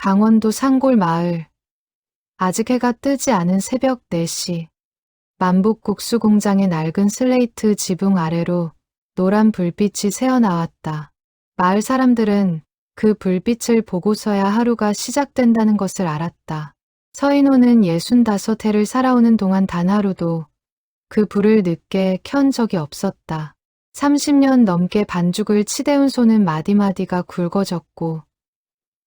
강원도 산골 마을. 아직 해가 뜨지 않은 새벽 4시. 만복국수 공장의 낡은 슬레이트 지붕 아래로 노란 불빛이 새어나왔다. 마을 사람들은 그 불빛을 보고서야 하루가 시작된다는 것을 알았다. 서인호는 65해를 살아오는 동안 단 하루도 그 불을 늦게 켠 적이 없었다. 30년 넘게 반죽을 치대운 손은 마디마디가 굵어졌고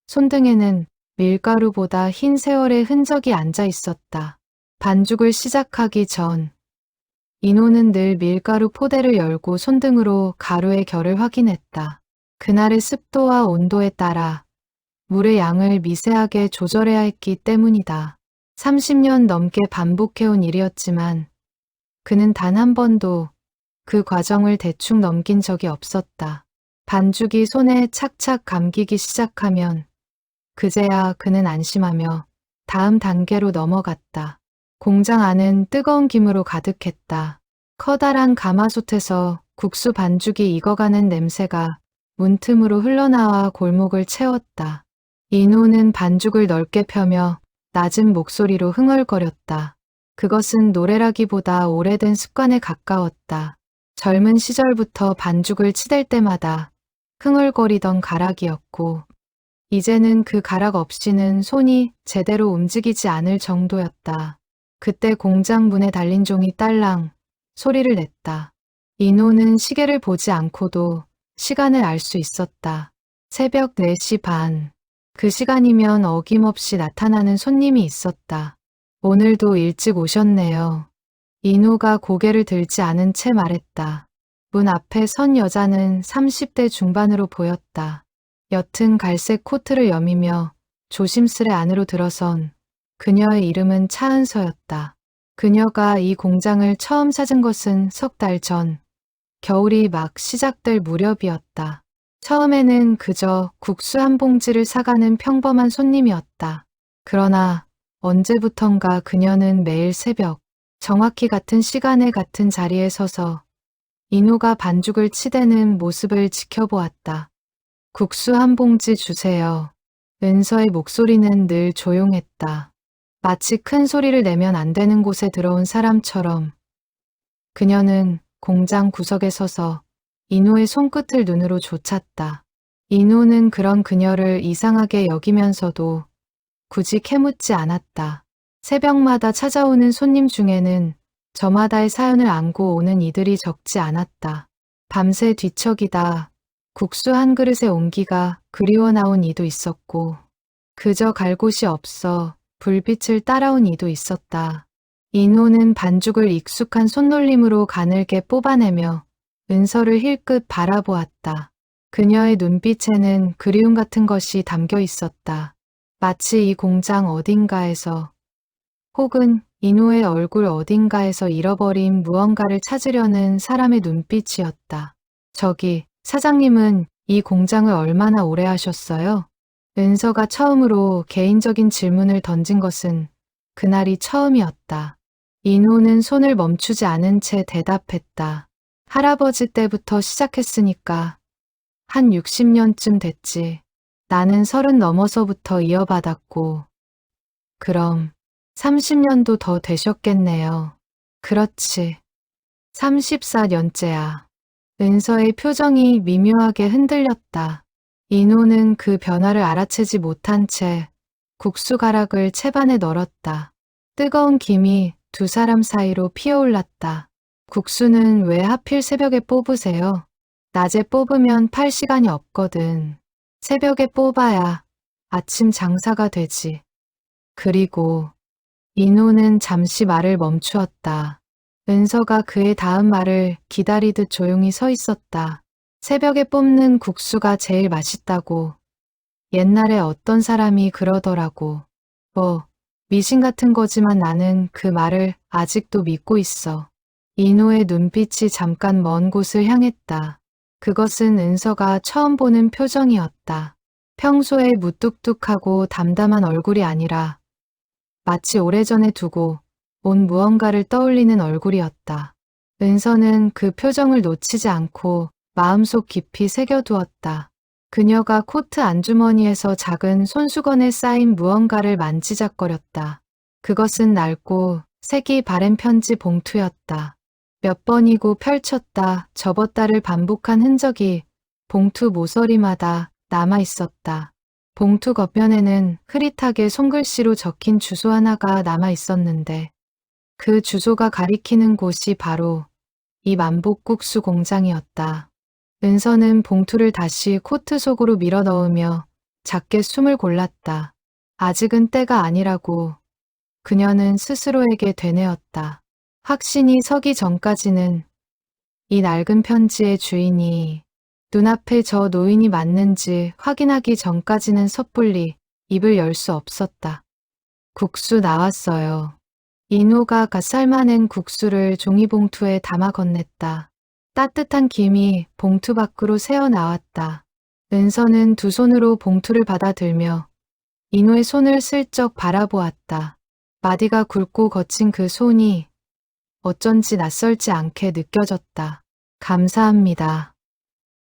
손등에는 밀가루보다 흰 세월의 흔적이 앉아 있었다. 반죽을 시작하기 전 인호는 늘 밀가루 포대를 열고 손등으로 가루의 결을 확인했다. 그날의 습도와 온도에 따라 물의 양을 미세하게 조절해야 했기 때문이다. 30년 넘게 반복해온 일이었지만 그는 단 한 번도 그 과정을 대충 넘긴 적이 없었다. 반죽이 손에 착착 감기기 시작하면 그제야 그는 안심하며 다음 단계로 넘어갔다. 공장 안은 뜨거운 김으로 가득했다. 커다란 가마솥에서 국수 반죽이 익어가는 냄새가 문틈으로 흘러나와 골목을 채웠다. 인호는 반죽을 넓게 펴며 낮은 목소리로 흥얼거렸다. 그것은 노래라기보다 오래된 습관에 가까웠다. 젊은 시절부터 반죽을 치댈 때마다 흥얼거리던 가락이었고 이제는 그 가락 없이는 손이 제대로 움직이지 않을 정도였다. 그때 공장 문에 달린 종이 딸랑 소리를 냈다. 인호는 시계를 보지 않고도 시간을 알 수 있었다. 새벽 4시 반. 그 시간이면 어김없이 나타나는 손님이 있었다. 오늘도 일찍 오셨네요. 인호가 고개를 들지 않은 채 말했다. 문 앞에 선 여자는 30대 중반으로 보였다. 옅은 갈색 코트를 여미며 조심스레 안으로 들어선 그녀의 이름은 차은서였다. 그녀가 이 공장을 처음 찾은 것은 석 달 전, 겨울이 막 시작될 무렵이었다. 처음에는 그저 국수 한 봉지를 사가는 평범한 손님이었다. 그러나 언제부턴가 그녀는 매일 새벽, 정확히 같은 시간에 같은 자리에 서서 인호가 반죽을 치대는 모습을 지켜보았다. 국수 한 봉지 주세요. 은서의 목소리는 늘 조용했다. 마치 큰 소리를 내면 안 되는 곳에 들어온 사람처럼. 그녀는 공장 구석에 서서 인호의 손끝을 눈으로 좇았다. 인호는 그런 그녀를 이상하게 여기면서도 굳이 캐묻지 않았다. 새벽마다 찾아오는 손님 중에는 저마다의 사연을 안고 오는 이들이 적지 않았다. 밤새 뒤척이다 국수 한 그릇의 온기가 그리워 나온 이도 있었고 그저 갈 곳이 없어 불빛을 따라온 이도 있었다. 인호는 반죽을 익숙한 손놀림으로 가늘게 뽑아내며 은서를 힐끗 바라보았다. 그녀의 눈빛에는 그리움 같은 것이 담겨 있었다. 마치 이 공장 어딘가에서 혹은 인호의 얼굴 어딘가에서 잃어버린 무언가를 찾으려는 사람의 눈빛이었다. 저기, 사장님은 이 공장을 얼마나 오래 하셨어요? 은서가 처음으로 개인적인 질문을 던진 것은 그날이 처음이었다. 인호는 손을 멈추지 않은 채 대답했다. 할아버지 때부터 시작했으니까 한 60년쯤 됐지. 나는 30 넘어서부터 이어받았고. 그럼 30년도 더 되셨겠네요. 그렇지. 34년째야. 은서의 표정이 미묘하게 흔들렸다. 인호는 그 변화를 알아채지 못한 채 국수 가락을 채반에 널었다. 뜨거운 김이 두 사람 사이로 피어올랐다. 국수는 왜 하필 새벽에 뽑으세요? 낮에 뽑으면 팔 시간이 없거든. 새벽에 뽑아야 아침 장사가 되지. 그리고 인호는 잠시 말을 멈추었다. 은서가 그의 다음 말을 기다리듯 조용히 서 있었다. 새벽에 뽑는 국수가 제일 맛있다고. 옛날에 어떤 사람이 그러더라고. 미신 같은 거지만 나는 그 말을 아직도 믿고 있어. 인호의 눈빛이 잠깐 먼 곳을 향했다. 그것은 은서가 처음 보는 표정이었다. 평소에 무뚝뚝하고 담담한 얼굴이 아니라 마치 오래전에 두고 온 무언가를 떠올리는 얼굴이었다. 은서는 그 표정을 놓치지 않고 마음속 깊이 새겨두었다. 그녀가 코트 안주머니에서 작은 손수건에 쌓인 무언가를 만지작거렸다. 그것은 낡고 색이 바랜 편지 봉투였다. 몇 번이고 펼쳤다 접었다를 반복한 흔적이 봉투 모서리마다 남아 있었다. 봉투 겉면에는 흐릿하게 손글씨로 적힌 주소 하나가 남아 있었는데 그 주소가 가리키는 곳이 바로 이 만복국수 공장이었다. 은서는 봉투를 다시 코트 속으로 밀어 넣으며 작게 숨을 골랐다. 아직은 때가 아니라고 그녀는 스스로에게 되뇌었다. 확신이 서기 전까지는 이 낡은 편지의 주인이 눈앞에 저 노인이 맞는지 확인하기 전까지는 섣불리 입을 열 수 없었다. 국수 나왔어요. 인호가 갓 삶아낸 국수를 종이봉투에 담아 건넸다. 따뜻한 김이 봉투 밖으로 새어나왔다. 은서는 두 손으로 봉투를 받아들며 인호의 손을 슬쩍 바라보았다. 마디가 굵고 거친 그 손이 어쩐지 낯설지 않게 느껴졌다. 감사합니다.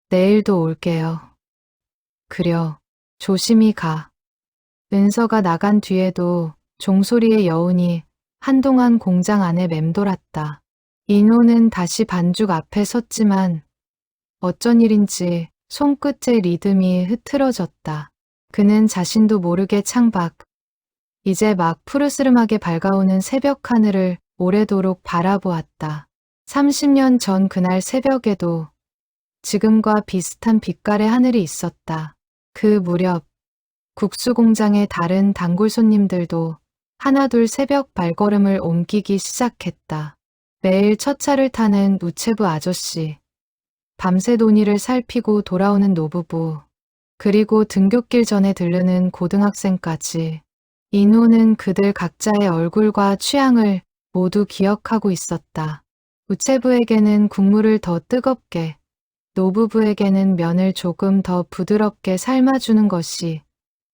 내일도 올게요. 그려. 조심히 가. 은서가 나간 뒤에도 종소리의 여운이 한동안 공장 안에 맴돌았다. 인호는 다시 반죽 앞에 섰지만 어쩐 일인지 손끝의 리듬이 흐트러졌다. 그는 자신도 모르게 창밖, 이제 막 푸르스름하게 밝아오는 새벽 하늘을 오래도록 바라보았다. 30년 전 그날 새벽에도 지금과 비슷한 빛깔의 하늘이 있었다. 그 무렵 국수 공장의 다른 단골 손님들도 하나둘 새벽 발걸음을 옮기기 시작했다. 매일 첫 차를 타는 우체부 아저씨, 밤새 논의를 살피고 돌아오는 노부부, 그리고 등굣길 전에 들르는 고등학생까지. 인호는 그들 각자의 얼굴과 취향을 모두 기억하고 있었다. 우체부에게는 국물을 더 뜨겁게, 노부부에게는 면을 조금 더 부드럽게 삶아주는 것이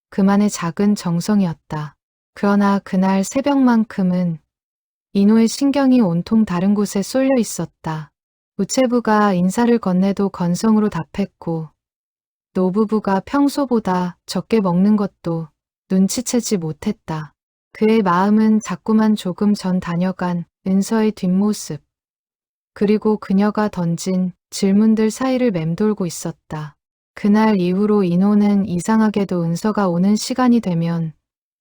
그만의 작은 정성이었다. 그러나 그날 새벽만큼은 인호의 신경이 온통 다른 곳에 쏠려 있었다. 우체부가 인사를 건네도 건성으로 답했고 노부부가 평소보다 적게 먹는 것도 눈치채지 못했다. 그의 마음은 자꾸만 조금 전 다녀간 은서의 뒷모습, 그리고 그녀가 던진 질문들 사이를 맴돌고 있었다. 그날 이후로 인호는 이상하게도 은서가 오는 시간이 되면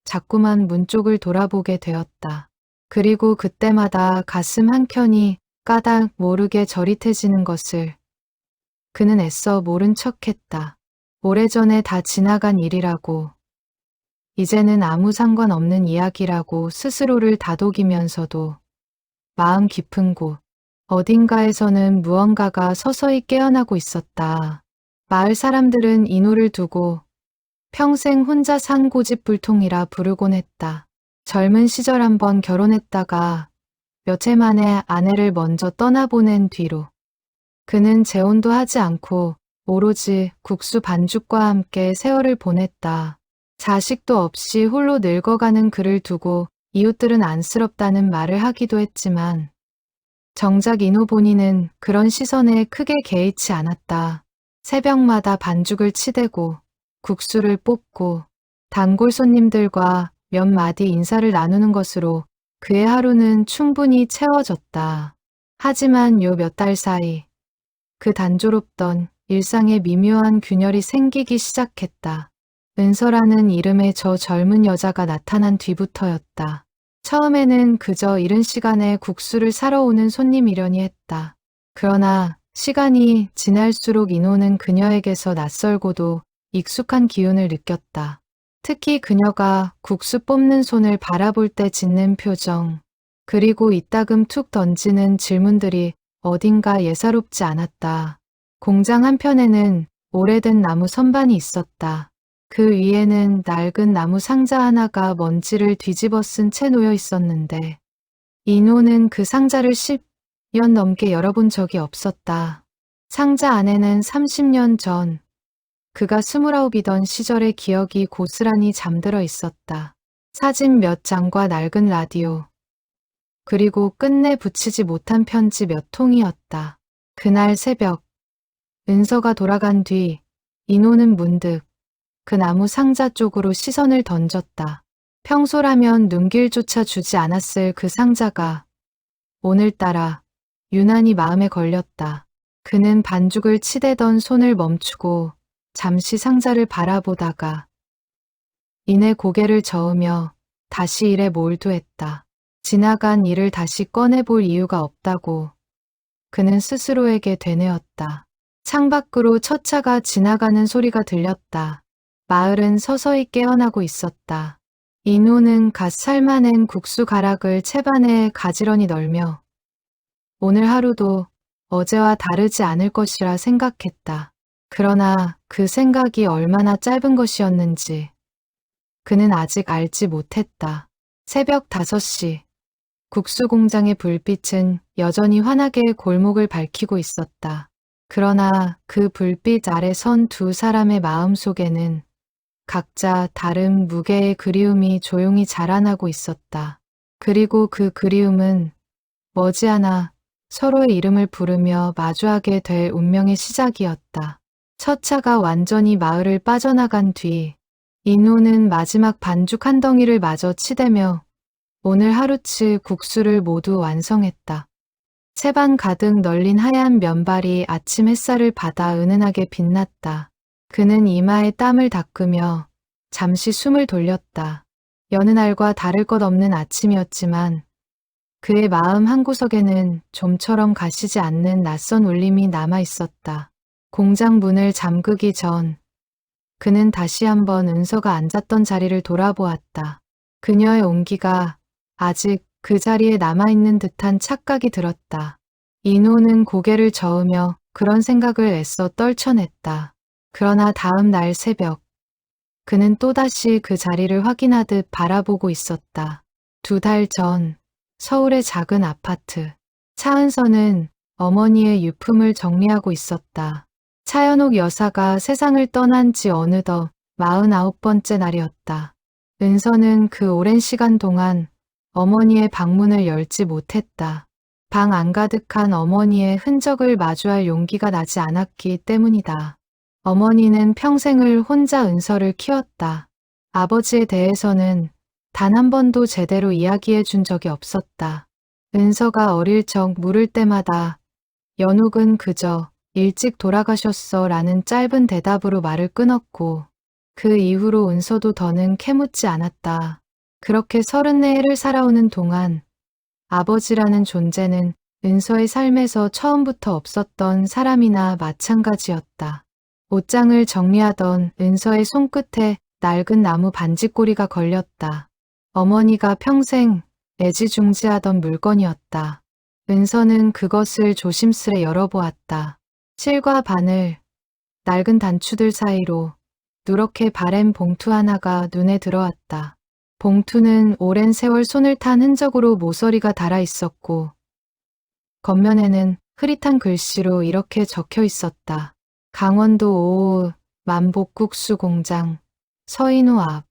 자꾸만 문 쪽을 돌아보게 되었다. 그리고 그때마다 가슴 한켠이 까닭 모르게 저릿해지는 것을 그는 애써 모른 척했다. 오래전에 다 지나간 일이라고, 이제는 아무 상관없는 이야기라고 스스로를 다독이면서도 마음 깊은 곳 어딘가에서는 무언가가 서서히 깨어나고 있었다. 마을 사람들은 인호를 두고 평생 혼자 산 고집불통이라 부르곤 했다. 젊은 시절 한번 결혼했다가 몇 해 만에 아내를 먼저 떠나보낸 뒤로 그는 재혼도 하지 않고 오로지 국수 반죽과 함께 세월을 보냈다. 자식도 없이 홀로 늙어가는 그를 두고 이웃들은 안쓰럽다는 말을 하기도 했지만 정작 인호 본인은 그런 시선에 크게 개의치 않았다. 새벽마다 반죽을 치대고 국수를 볶고 단골 손님들과 몇 마디 인사를 나누는 것으로 그의 하루는 충분히 채워졌다. 하지만 요 몇 달 사이 그 단조롭던 일상에 미묘한 균열이 생기기 시작했다. 은서라는 이름의 저 젊은 여자가 나타난 뒤부터였다. 처음에는 그저 이른 시간에 국수를 사러 오는 손님이려니 했다. 그러나 시간이 지날수록 인호는 그녀에게서 낯설고도 익숙한 기운을 느꼈다. 특히 그녀가 국수 뽑는 손을 바라볼 때 짓는 표정, 그리고 이따금 툭 던지는 질문들이 어딘가 예사롭지 않았다. 공장 한편에는 오래된 나무 선반이 있었다. 그 위에는 낡은 나무 상자 하나가 먼지를 뒤집어 쓴 채 놓여 있었는데 인호는 그 상자를 10년 넘게 열어본 적이 없었다. 상자 안에는 30년 전 그가 29이던 시절의 기억이 고스란히 잠들어 있었다. 사진 몇 장과 낡은 라디오, 그리고 끝내 붙이지 못한 편지 몇 통이었다. 그날 새벽, 은서가 돌아간 뒤 인호는 문득 그 나무 상자 쪽으로 시선을 던졌다. 평소라면 눈길조차 주지 않았을 그 상자가 오늘따라 유난히 마음에 걸렸다. 그는 반죽을 치대던 손을 멈추고 잠시 상자를 바라보다가 이내 고개를 저으며 다시 일에 몰두했다. 지나간 일을 다시 꺼내볼 이유가 없다고 그는 스스로에게 되뇌었다. 창밖으로 첫 차가 지나가는 소리가 들렸다. 마을은 서서히 깨어나고 있었다. 인호는 갓 삶아낸 국수 가락을 채반에 가지런히 널며 오늘 하루도 어제와 다르지 않을 것이라 생각했다. 그러나 그 생각이 얼마나 짧은 것이었는지 그는 아직 알지 못했다. 새벽 5시 국수 공장의 불빛은 여전히 환하게 골목을 밝히고 있었다. 그러나 그 불빛 아래 선 두 사람의 마음 속에는 각자 다른 무게의 그리움이 조용히 자라나고 있었다. 그리고 그 그리움은 머지않아 서로의 이름을 부르며 마주하게 될 운명의 시작이었다. 첫 차가 완전히 마을을 빠져나간 뒤 인호는 마지막 반죽 한 덩이를 마저 치대며 오늘 하루치 국수를 모두 완성했다. 채반 가득 널린 하얀 면발이 아침 햇살을 받아 은은하게 빛났다. 그는 이마에 땀을 닦으며 잠시 숨을 돌렸다. 여느 날과 다를 것 없는 아침이었지만 그의 마음 한구석에는 좀처럼 가시지 않는 낯선 울림이 남아 있었다. 공장 문을 잠그기 전 그는 다시 한번 은서가 앉았던 자리를 돌아보았다. 그녀의 온기가 아직 그 자리에 남아있는 듯한 착각이 들었다. 인호는 고개를 저으며 그런 생각을 애써 떨쳐냈다. 그러나 다음 날 새벽 그는 또다시 그 자리를 확인하듯 바라보고 있었다. 2달 전 서울의 작은 아파트. 차은서는 어머니의 유품을 정리하고 있었다. 차연옥 여사가 세상을 떠난 지 어느덧 49번째 날이었다. 은서는 그 오랜 시간 동안 어머니의 방문을 열지 못했다. 방 안가득한 어머니의 흔적을 마주할 용기가 나지 않았기 때문이다. 어머니는 평생을 혼자 은서를 키웠다. 아버지에 대해서는 단 한 번도 제대로 이야기해 준 적이 없었다. 은서가 어릴 적 물을 때마다 연옥은 그저 일찍 돌아가셨어 라는 짧은 대답으로 말을 끊었고 그 이후로 은서도 더는 캐묻지 않았다. 그렇게 34해를 살아오는 동안 아버지라는 존재는 은서의 삶에서 처음부터 없었던 사람이나 마찬가지였다. 옷장을 정리하던 은서의 손끝에 낡은 나무 반지꼬리가 걸렸다. 어머니가 평생 애지중지하던 물건이었다. 은서는 그것을 조심스레 열어보았다. 실과 바늘, 낡은 단추들 사이로 누렇게 바랜 봉투 하나가 눈에 들어왔다. 봉투는 오랜 세월 손을 탄 흔적으로 모서리가 달아 있었고 겉면에는 흐릿한 글씨로 이렇게 적혀 있었다. 강원도 오후 만복국수 공장 서인호 앞.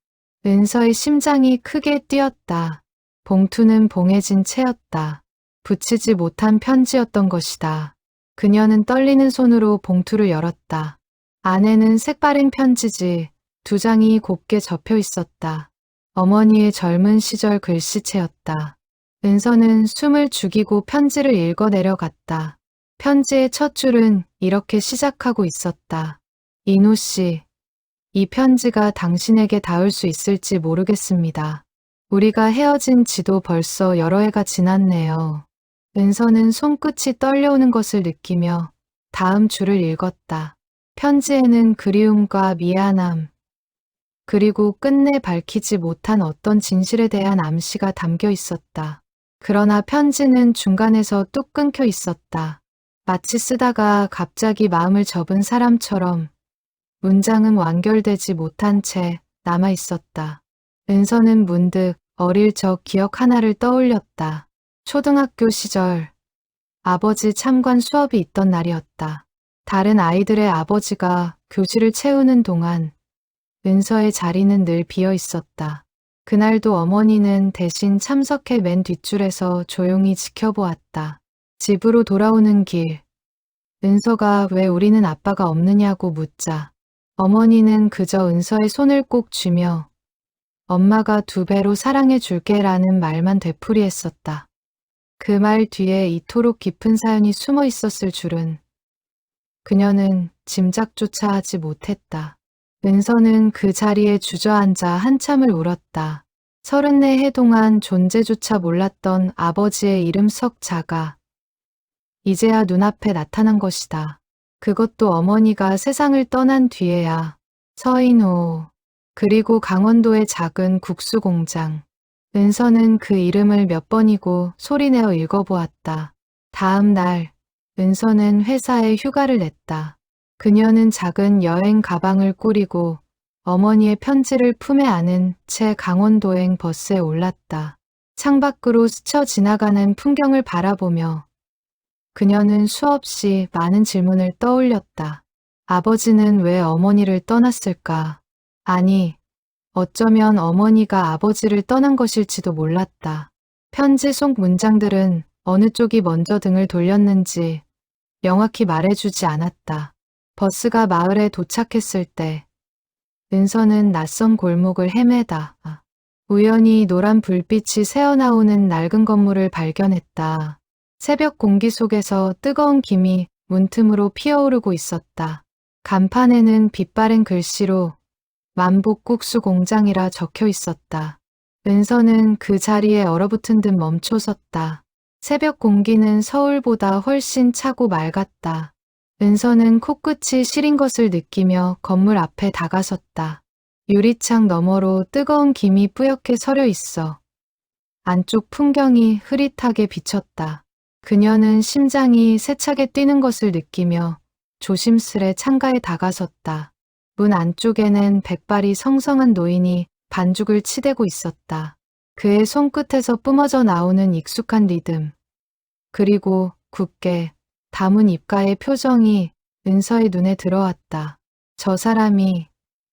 은서의 심장이 크게 뛰었다. 봉투는 봉해진 채였다. 붙이지 못한 편지였던 것이다. 그녀는 떨리는 손으로 봉투를 열었다. 안에는 색바랜 편지지 2장이 곱게 접혀 있었다. 어머니의 젊은 시절 글씨체였다. 은서는 숨을 죽이고 편지를 읽어 내려갔다. 편지의 첫 줄은 이렇게 시작하고 있었다. 인호 씨, 이 편지가 당신에게 닿을 수 있을지 모르겠습니다. 우리가 헤어진 지도 벌써 여러 해가 지났네요. 은서는 손끝이 떨려오는 것을 느끼며 다음 줄을 읽었다. 편지에는 그리움과 미안함, 그리고 끝내 밝히지 못한 어떤 진실에 대한 암시가 담겨 있었다. 그러나 편지는 중간에서 뚝 끊겨 있었다. 마치 쓰다가 갑자기 마음을 접은 사람처럼 문장은 완결되지 못한 채 남아 있었다. 은서는 문득 어릴 적 기억 하나를 떠올렸다. 초등학교 시절 아버지 참관 수업이 있던 날이었다. 다른 아이들의 아버지가 교실을 채우는 동안 은서의 자리는 늘 비어 있었다. 그날도 어머니는 대신 참석해 맨 뒷줄에서 조용히 지켜보았다. 집으로 돌아오는 길, 은서가 왜 우리는 아빠가 없느냐고 묻자 어머니는 그저 은서의 손을 꼭 쥐며 엄마가 2배로 사랑해 줄게라는 말만 되풀이했었다. 그 말 뒤에 이토록 깊은 사연이 숨어 있었을 줄은 그녀는 짐작조차 하지 못했다. 은서는 그 자리에 주저앉아 한참을 울었다. 34해 동안 존재조차 몰랐던 아버지의 이름 석 자가 이제야 눈앞에 나타난 것이다. 그것도 어머니가 세상을 떠난 뒤에야. 서인호, 그리고 강원도의 작은 국수 공장. 은서는 그 이름을 몇 번이고 소리내어 읽어보았다. 다음 날, 은서는 회사에 휴가를 냈다. 그녀는 작은 여행 가방을 꾸리고 어머니의 편지를 품에 안은 채 강원도행 버스에 올랐다. 창밖으로 스쳐 지나가는 풍경을 바라보며 그녀는 수없이 많은 질문을 떠올렸다. 아버지는 왜 어머니를 떠났을까? 아니, 어쩌면 어머니가 아버지를 떠난 것일지도 몰랐다. 편지 속 문장들은 어느 쪽이 먼저 등을 돌렸는지 명확히 말해주지 않았다. 버스가 마을에 도착했을 때 은서는 낯선 골목을 헤매다 우연히 노란 불빛이 새어나오는 낡은 건물을 발견했다. 새벽 공기 속에서 뜨거운 김이 문틈으로 피어오르고 있었다. 간판에는 빛바랜 글씨로 만복국수 공장이라 적혀 있었다. 은서는 그 자리에 얼어붙은 듯 멈춰섰다. 새벽 공기는 서울보다 훨씬 차고 맑았다. 은서는 코끝이 시린 것을 느끼며 건물 앞에 다가섰다. 유리창 너머로 뜨거운 김이 뿌옇게 서려 있어 안쪽 풍경이 흐릿하게 비쳤다. 그녀는 심장이 세차게 뛰는 것을 느끼며 조심스레 창가에 다가섰다. 문 안쪽에는 백발이 성성한 노인이 반죽을 치대고 있었다. 그의 손끝에서 뿜어져 나오는 익숙한 리듬. 그리고 굳게 다문 입가의 표정이 은서의 눈에 들어왔다. 저 사람이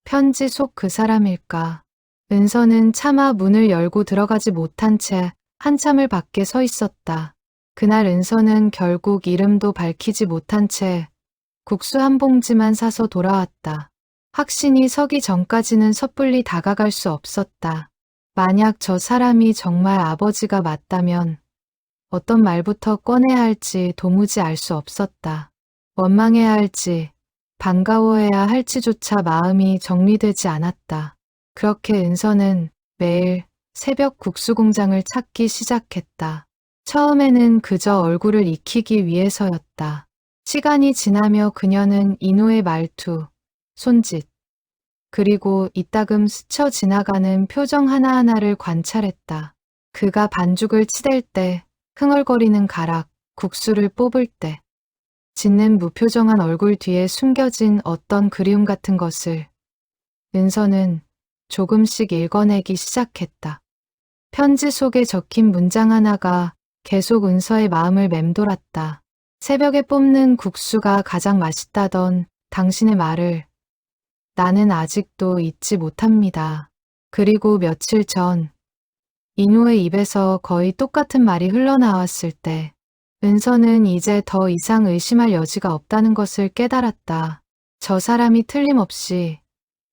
편지 속 그 사람일까? 은서는 차마 문을 열고 들어가지 못한 채 한참을 밖에 서 있었다. 그날 은서는 결국 이름도 밝히지 못한 채 국수 한 봉지만 사서 돌아왔다. 확신이 서기 전까지는 섣불리 다가갈 수 없었다. 만약 저 사람이 정말 아버지가 맞다면 어떤 말부터 꺼내야 할지 도무지 알 수 없었다. 원망해야 할지 반가워해야 할지조차 마음이 정리되지 않았다. 그렇게 은서는 매일 새벽 국수 공장을 찾기 시작했다. 처음에는 그저 얼굴을 익히기 위해서였다. 시간이 지나며 그녀는 인호의 말투, 손짓, 그리고 이따금 스쳐 지나가는 표정 하나하나를 관찰했다. 그가 반죽을 치댈 때, 흥얼거리는 가락, 국수를 뽑을 때, 짓는 무표정한 얼굴 뒤에 숨겨진 어떤 그리움 같은 것을 은서는 조금씩 읽어내기 시작했다. 편지 속에 적힌 문장 하나가 계속 은서의 마음을 맴돌았다. 새벽에 뽑는 국수가 가장 맛있다던 당신의 말을 나는 아직도 잊지 못합니다. 그리고 며칠 전 인호의 입에서 거의 똑같은 말이 흘러나왔을 때 은서는 이제 더 이상 의심할 여지가 없다는 것을 깨달았다. 저 사람이 틀림없이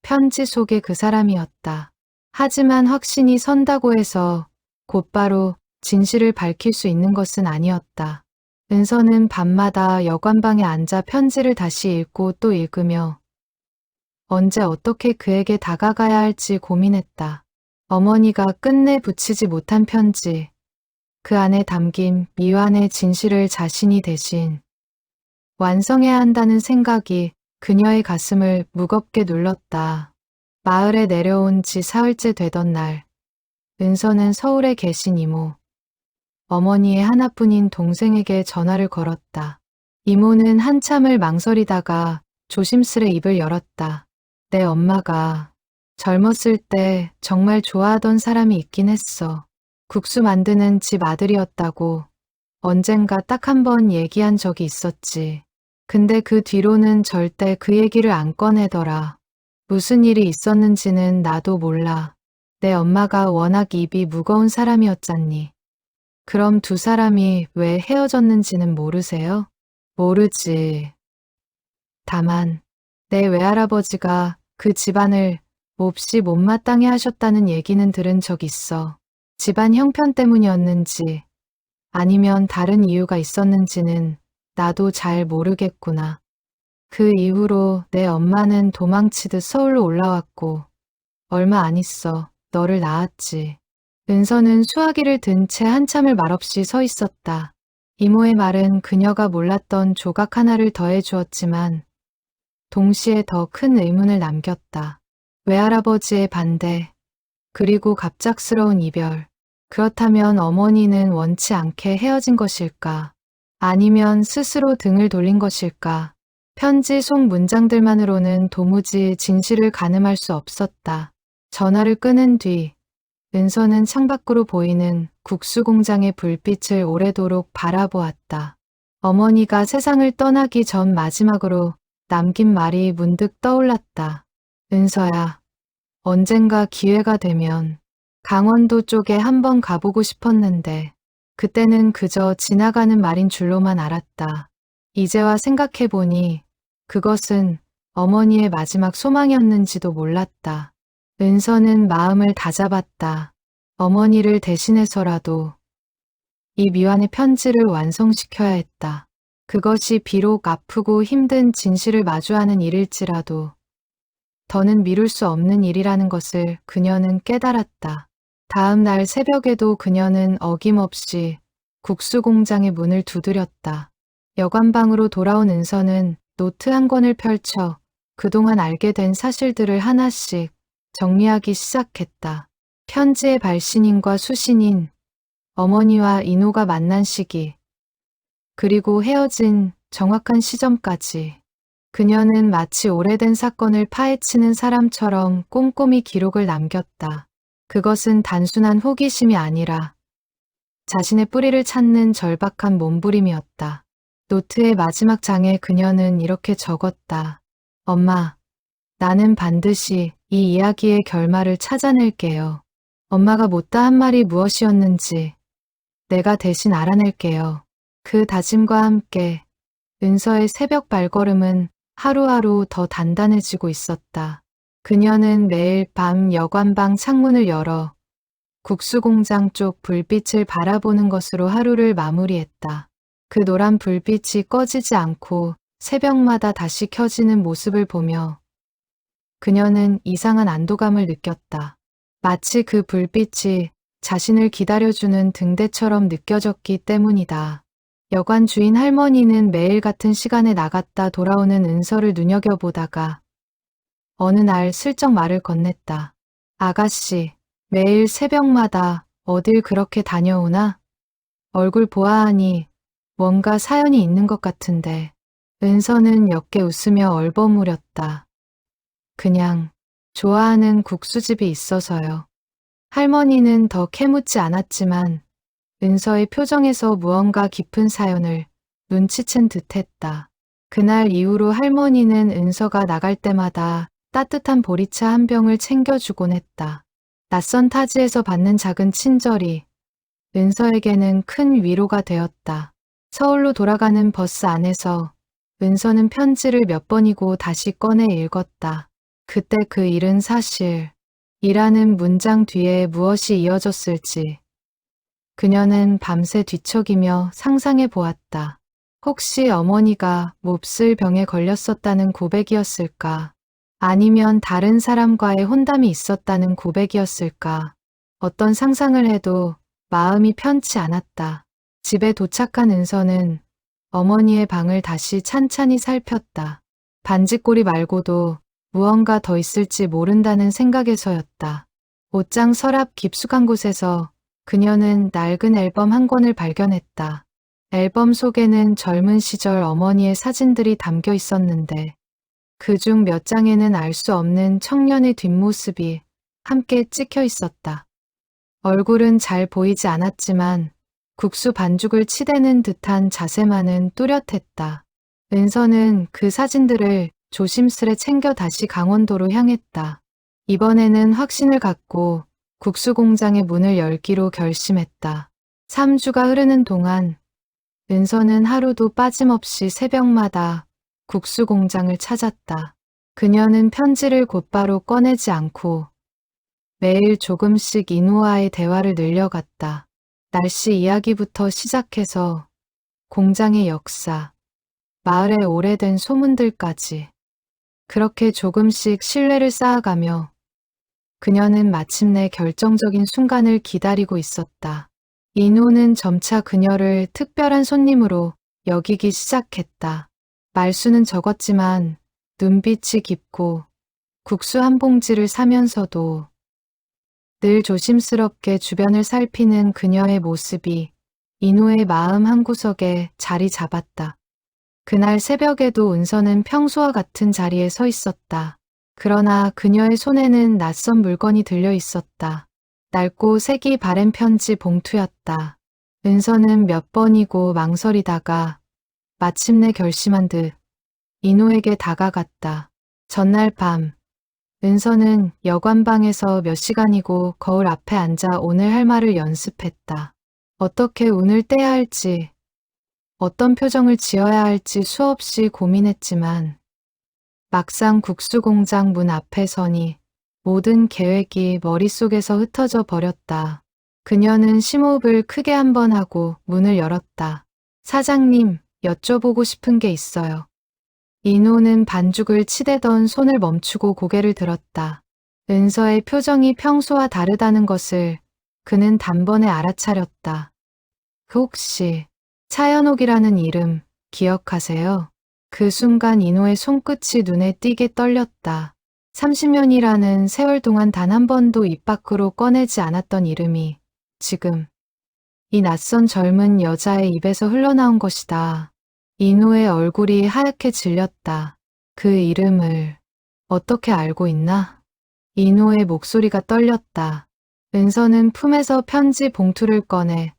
편지 속의 그 사람이었다. 하지만 확신이 선다고 해서 곧바로 진실을 밝힐 수 있는 것은 아니었다. 은서는 밤마다 여관방에 앉아 편지를 다시 읽고 또 읽으며 언제 어떻게 그에게 다가가야 할지 고민했다. 어머니가 끝내 붙이지 못한 편지, 그 안에 담긴 미완의 진실을 자신이 대신 완성해야 한다는 생각이 그녀의 가슴을 무겁게 눌렀다. 마을에 내려온 지 사흘째 되던 날, 은서는 서울에 계신 이모, 어머니의 하나뿐인 동생에게 전화를 걸었다. 이모는 한참을 망설이다가 조심스레 입을 열었다. 내 엄마가 젊었을 때 정말 좋아하던 사람이 있긴 했어. 국수 만드는 집 아들이었다고 언젠가 딱 한 번 얘기한 적이 있었지. 근데 그 뒤로는 절대 그 얘기를 안 꺼내더라. 무슨 일이 있었는지는 나도 몰라. 내 엄마가 워낙 입이 무거운 사람이었잖니. 그럼 두 사람이 왜 헤어졌는지는 모르세요? 모르지. 다만 내 외할아버지가 그 집안을 몹시 못마땅해 하셨다는 얘기는 들은 적 있어. 집안 형편 때문이었는지 아니면 다른 이유가 있었는지는 나도 잘 모르겠구나. 그 이후로 내 엄마는 도망치듯 서울로 올라왔고 얼마 안 있어 너를 낳았지. 은서는 수화기를 든 채 한참을 말없이 서 있었다. 이모의 말은 그녀가 몰랐던 조각 하나를 더해 주었지만 동시에 더 큰 의문을 남겼다. 외할아버지의 반대, 그리고 갑작스러운 이별. 그렇다면 어머니는 원치 않게 헤어진 것일까? 아니면 스스로 등을 돌린 것일까? 편지 속 문장들만으로는 도무지 진실을 가늠할 수 없었다. 전화를 끊은 뒤 은서는 창밖으로 보이는 국수공장의 불빛을 오래도록 바라보았다. 어머니가 세상을 떠나기 전 마지막으로 남긴 말이 문득 떠올랐다. 은서야, 언젠가 기회가 되면 강원도 쪽에 한번 가보고 싶었는데 그때는 그저 지나가는 말인 줄로만 알았다. 이제와 생각해보니 그것은 어머니의 마지막 소망이었는지도 몰랐다. 은서는 마음을 다잡았다. 어머니를 대신해서라도 이 미완의 편지를 완성시켜야 했다. 그것이 비록 아프고 힘든 진실을 마주하는 일일지라도 더는 미룰 수 없는 일이라는 것을 그녀는 깨달았다. 다음 날 새벽에도 그녀는 어김없이 국수공장의 문을 두드렸다. 여관방으로 돌아온 은서는 노트 한 권을 펼쳐 그동안 알게 된 사실들을 하나씩 정리하기 시작했다. 편지의 발신인과 수신인, 어머니와 인호가 만난 시기, 그리고 헤어진 정확한 시점까지. 그녀는 마치 오래된 사건을 파헤치는 사람처럼 꼼꼼히 기록을 남겼다. 그것은 단순한 호기심이 아니라 자신의 뿌리를 찾는 절박한 몸부림이었다. 노트의 마지막 장에 그녀는 이렇게 적었다. 엄마, 나는 반드시 이 이야기의 결말을 찾아낼게요. 엄마가 못다 한 말이 무엇이었는지 내가 대신 알아낼게요. 그 다짐과 함께 은서의 새벽 발걸음은 하루하루 더 단단해지고 있었다. 그녀는 매일 밤 여관방 창문을 열어 국수공장 쪽 불빛을 바라보는 것으로 하루를 마무리했다. 그 노란 불빛이 꺼지지 않고 새벽마다 다시 켜지는 모습을 보며 그녀는 이상한 안도감을 느꼈다. 마치 그 불빛이 자신을 기다려주는 등대처럼 느껴졌기 때문이다. 여관 주인 할머니는 매일 같은 시간에 나갔다 돌아오는 은서를 눈여겨보다가 어느 날 슬쩍 말을 건넸다. 아가씨, 매일 새벽마다 어딜 그렇게 다녀오나? 얼굴 보아하니 뭔가 사연이 있는 것 같은데. 은서는 옅게 웃으며 얼버무렸다. 그냥 좋아하는 국수집이 있어서요. 할머니는 더 캐묻지 않았지만 은서의 표정에서 무언가 깊은 사연을 눈치챈 듯했다. 그날 이후로 할머니는 은서가 나갈 때마다 따뜻한 보리차 한 병을 챙겨주곤 했다. 낯선 타지에서 받는 작은 친절이 은서에게는 큰 위로가 되었다. 서울로 돌아가는 버스 안에서 은서는 편지를 몇 번이고 다시 꺼내 읽었다. 그때 그 일은 사실 이라는 문장 뒤에 무엇이 이어졌을지 그녀는 밤새 뒤척이며 상상해 보았다. 혹시 어머니가 몹쓸 병에 걸렸었다는 고백이었을까? 아니면 다른 사람과의 혼담이 있었다는 고백이었을까? 어떤 상상을 해도 마음이 편치 않았다. 집에 도착한 은서는 어머니의 방을 다시 찬찬히 살폈다. 반지꼬리 말고도 무언가 더 있을지 모른다는 생각에서였다. 옷장 서랍 깊숙한 곳에서 그녀는 낡은 앨범 한 권을 발견했다. 앨범 속에는 젊은 시절 어머니의 사진들이 담겨 있었는데 그중 몇 장에는 알 수 없는 청년의 뒷모습이 함께 찍혀 있었다. 얼굴은 잘 보이지 않았지만 국수 반죽을 치대는 듯한 자세만은 뚜렷했다. 은서는 그 사진들을 조심스레 챙겨 다시 강원도로 향했다. 이번에는 확신을 갖고 국수공장의 문을 열기로 결심했다. 3주가 흐르는 동안 은서는 하루도 빠짐없이 새벽마다 국수공장을 찾았다. 그녀는 편지를 곧바로 꺼내지 않고 매일 조금씩 인호와의 대화를 늘려갔다. 날씨 이야기부터 시작해서 공장의 역사, 마을의 오래된 소문들까지. 그렇게 조금씩 신뢰를 쌓아가며 그녀는 마침내 결정적인 순간을 기다리고 있었다. 인호는 점차 그녀를 특별한 손님으로 여기기 시작했다. 말수는 적었지만 눈빛이 깊고 국수 한 봉지를 사면서도 늘 조심스럽게 주변을 살피는 그녀의 모습이 인호의 마음 한구석에 자리 잡았다. 그날 새벽에도 은서는 평소와 같은 자리에 서 있었다. 그러나 그녀의 손에는 낯선 물건이 들려 있었다. 낡고 색이 바랜 편지 봉투였다. 은서는 몇 번이고 망설이다가 마침내 결심한 듯 인호에게 다가갔다. 전날 밤, 은서는 여관방에서 몇 시간이고 거울 앞에 앉아 오늘 할 말을 연습했다. 어떻게 운을 떼야 할지, 어떤 표정을 지어야 할지 수없이 고민했지만 막상 국수공장 문 앞에 서니 모든 계획이 머릿속에서 흩어져 버렸다. 그녀는 심호흡을 크게 한 번 하고 문을 열었다. 사장님, 여쭤보고 싶은 게 있어요. 인호는 반죽을 치대던 손을 멈추고 고개를 들었다. 은서의 표정이 평소와 다르다는 것을 그는 단번에 알아차렸다. 혹시 차연옥이라는 이름 기억하세요? 그 순간 인호의 손끝이 눈에 띄게 떨렸다. 30년이라는 세월 동안 단 한 번도 입 밖으로 꺼내지 않았던 이름이 지금 이 낯선 젊은 여자의 입에서 흘러나온 것이다. 인호의 얼굴이 하얗게 질렸다. 그 이름을 어떻게 알고 있나? 인호의 목소리가 떨렸다. 은서는 품에서 편지 봉투를 꺼내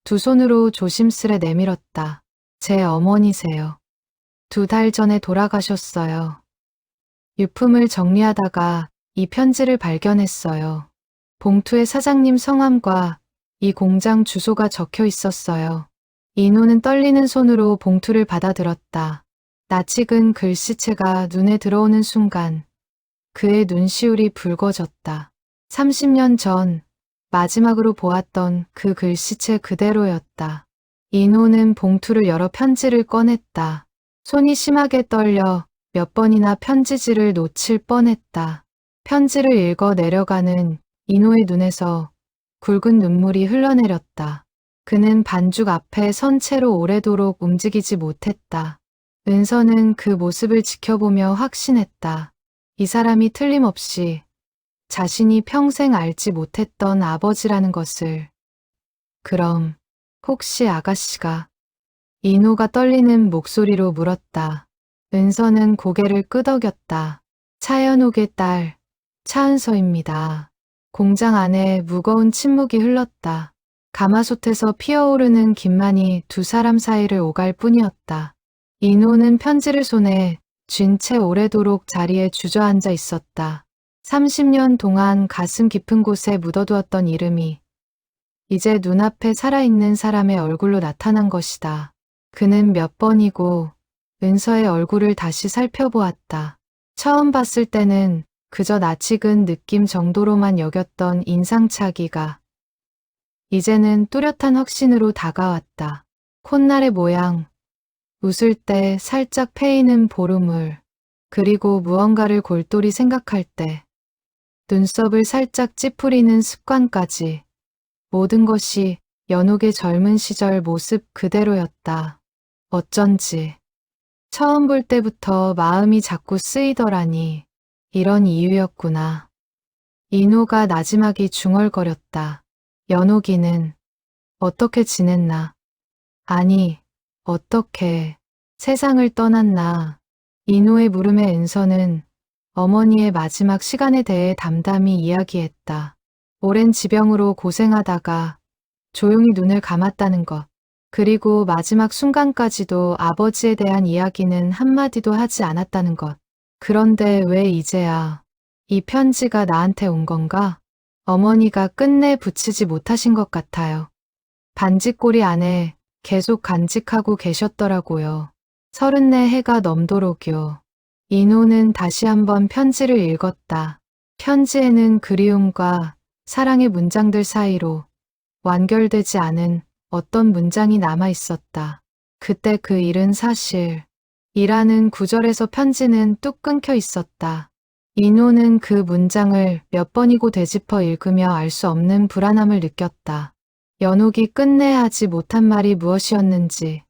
두 손으로 조심스레 내밀었다. 제 어머니세요. 2달 전에 돌아가셨어요. 유품을 정리하다가 이 편지를 발견했어요. 봉투에 사장님 성함과 이 공장 주소가 적혀 있었어요. 인호는 떨리는 손으로 봉투를 받아들었다. 낯익은 글씨체가 눈에 들어오는 순간 그의 눈시울이 붉어졌다. 30년 전 마지막으로 보았던 그 글씨체 그대로였다. 인호는 봉투를 열어 편지를 꺼냈다. 손이 심하게 떨려 몇 번이나 편지지를 놓칠 뻔했다. 편지를 읽어 내려가는 인호의 눈에서 굵은 눈물이 흘러내렸다. 그는 반죽 앞에 선 채로 오래도록 움직이지 못했다. 은서는 그 모습을 지켜보며 확신했다. 이 사람이 틀림없이 자신이 평생 알지 못했던 아버지라는 것을. 그럼 혹시 아가씨가? 인호가 떨리는 목소리로 물었다. 은서는 고개를 끄덕였다. 차연옥의 딸, 차은서입니다. 공장 안에 무거운 침묵이 흘렀다. 가마솥에서 피어오르는 김만이 두 사람 사이를 오갈 뿐이었다. 인호는 편지를 손에 쥔 채 오래도록 자리에 주저앉아 있었다. 30년 동안 가슴 깊은 곳에 묻어두었던 이름이 이제 눈앞에 살아있는 사람의 얼굴로 나타난 것이다. 그는 몇 번이고 은서의 얼굴을 다시 살펴보았다. 처음 봤을 때는 그저 낯익은 느낌 정도로만 여겼던 인상차기가 이제는 뚜렷한 확신으로 다가왔다. 콧날의 모양, 웃을 때 살짝 패이는 보름을, 그리고 무언가를 골똘히 생각할 때 눈썹을 살짝 찌푸리는 습관까지 모든 것이 연옥의 젊은 시절 모습 그대로였다. 어쩐지 처음 볼 때부터 마음이 자꾸 쓰이더라니. 이런 이유였구나. 인호가 나지막이 중얼거렸다. 연옥이는 어떻게 지냈나? 아니, 어떻게 세상을 떠났나? 인호의 물음에 은서는 어머니의 마지막 시간에 대해 담담히 이야기했다. 오랜 지병으로 고생하다가 조용히 눈을 감았다는 것. 그리고 마지막 순간까지도 아버지에 대한 이야기는 한마디도 하지 않았다는 것. 그런데 왜 이제야 이 편지가 나한테 온 건가? 어머니가 끝내 붙이지 못하신 것 같아요. 반지꼬리 안에 계속 간직하고 계셨더라고요. 34 해가 넘도록요. 인호는 다시 한번 편지를 읽었다. 편지에는 그리움과 사랑의 문장들 사이로 완결되지 않은 어떤 문장이 남아 있었다. 그때 그 일은 사실 이라는 구절에서 편지는 뚝 끊겨 있었다. 인호는 그 문장을 몇 번이고 되짚어 읽으며 알 수 없는 불안함을 느꼈다. 연옥이 끝내야 하지 못한 말이 무엇이었는지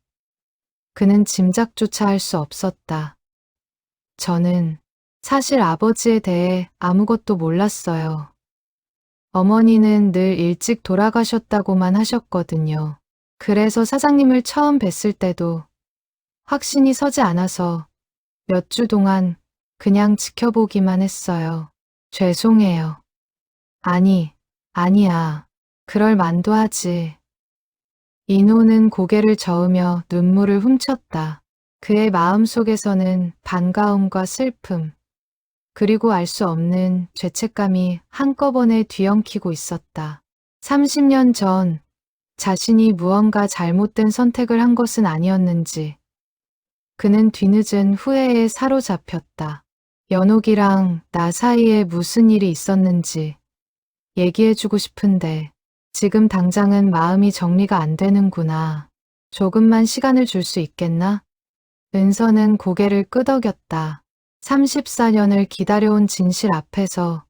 그는 짐작조차 할 수 없었다. 저는 사실 아버지에 대해 아무것도 몰랐어요. 어머니는 늘 일찍 돌아가셨다고만 하셨거든요. 그래서 사장님을 처음 뵀을 때도 확신이 서지 않아서 몇 주 동안 그냥 지켜보기만 했어요. 죄송해요. 아니야. 그럴 만도 하지. 인호는 고개를 저으며 눈물을 훔쳤다. 그의 마음속에서는 반가움과 슬픔, 그리고 알 수 없는 죄책감이 한꺼번에 뒤엉키고 있었다. 30년 전 자신이 무언가 잘못된 선택을 한 것은 아니었는지 그는 뒤늦은 후회에 사로잡혔다. 연옥이랑 나 사이에 무슨 일이 있었는지 얘기해주고 싶은데 지금 당장은 마음이 정리가 안 되는구나. 조금만 시간을 줄 수 있겠나? 은서는 고개를 끄덕였다. 34년을 기다려온 진실 앞에서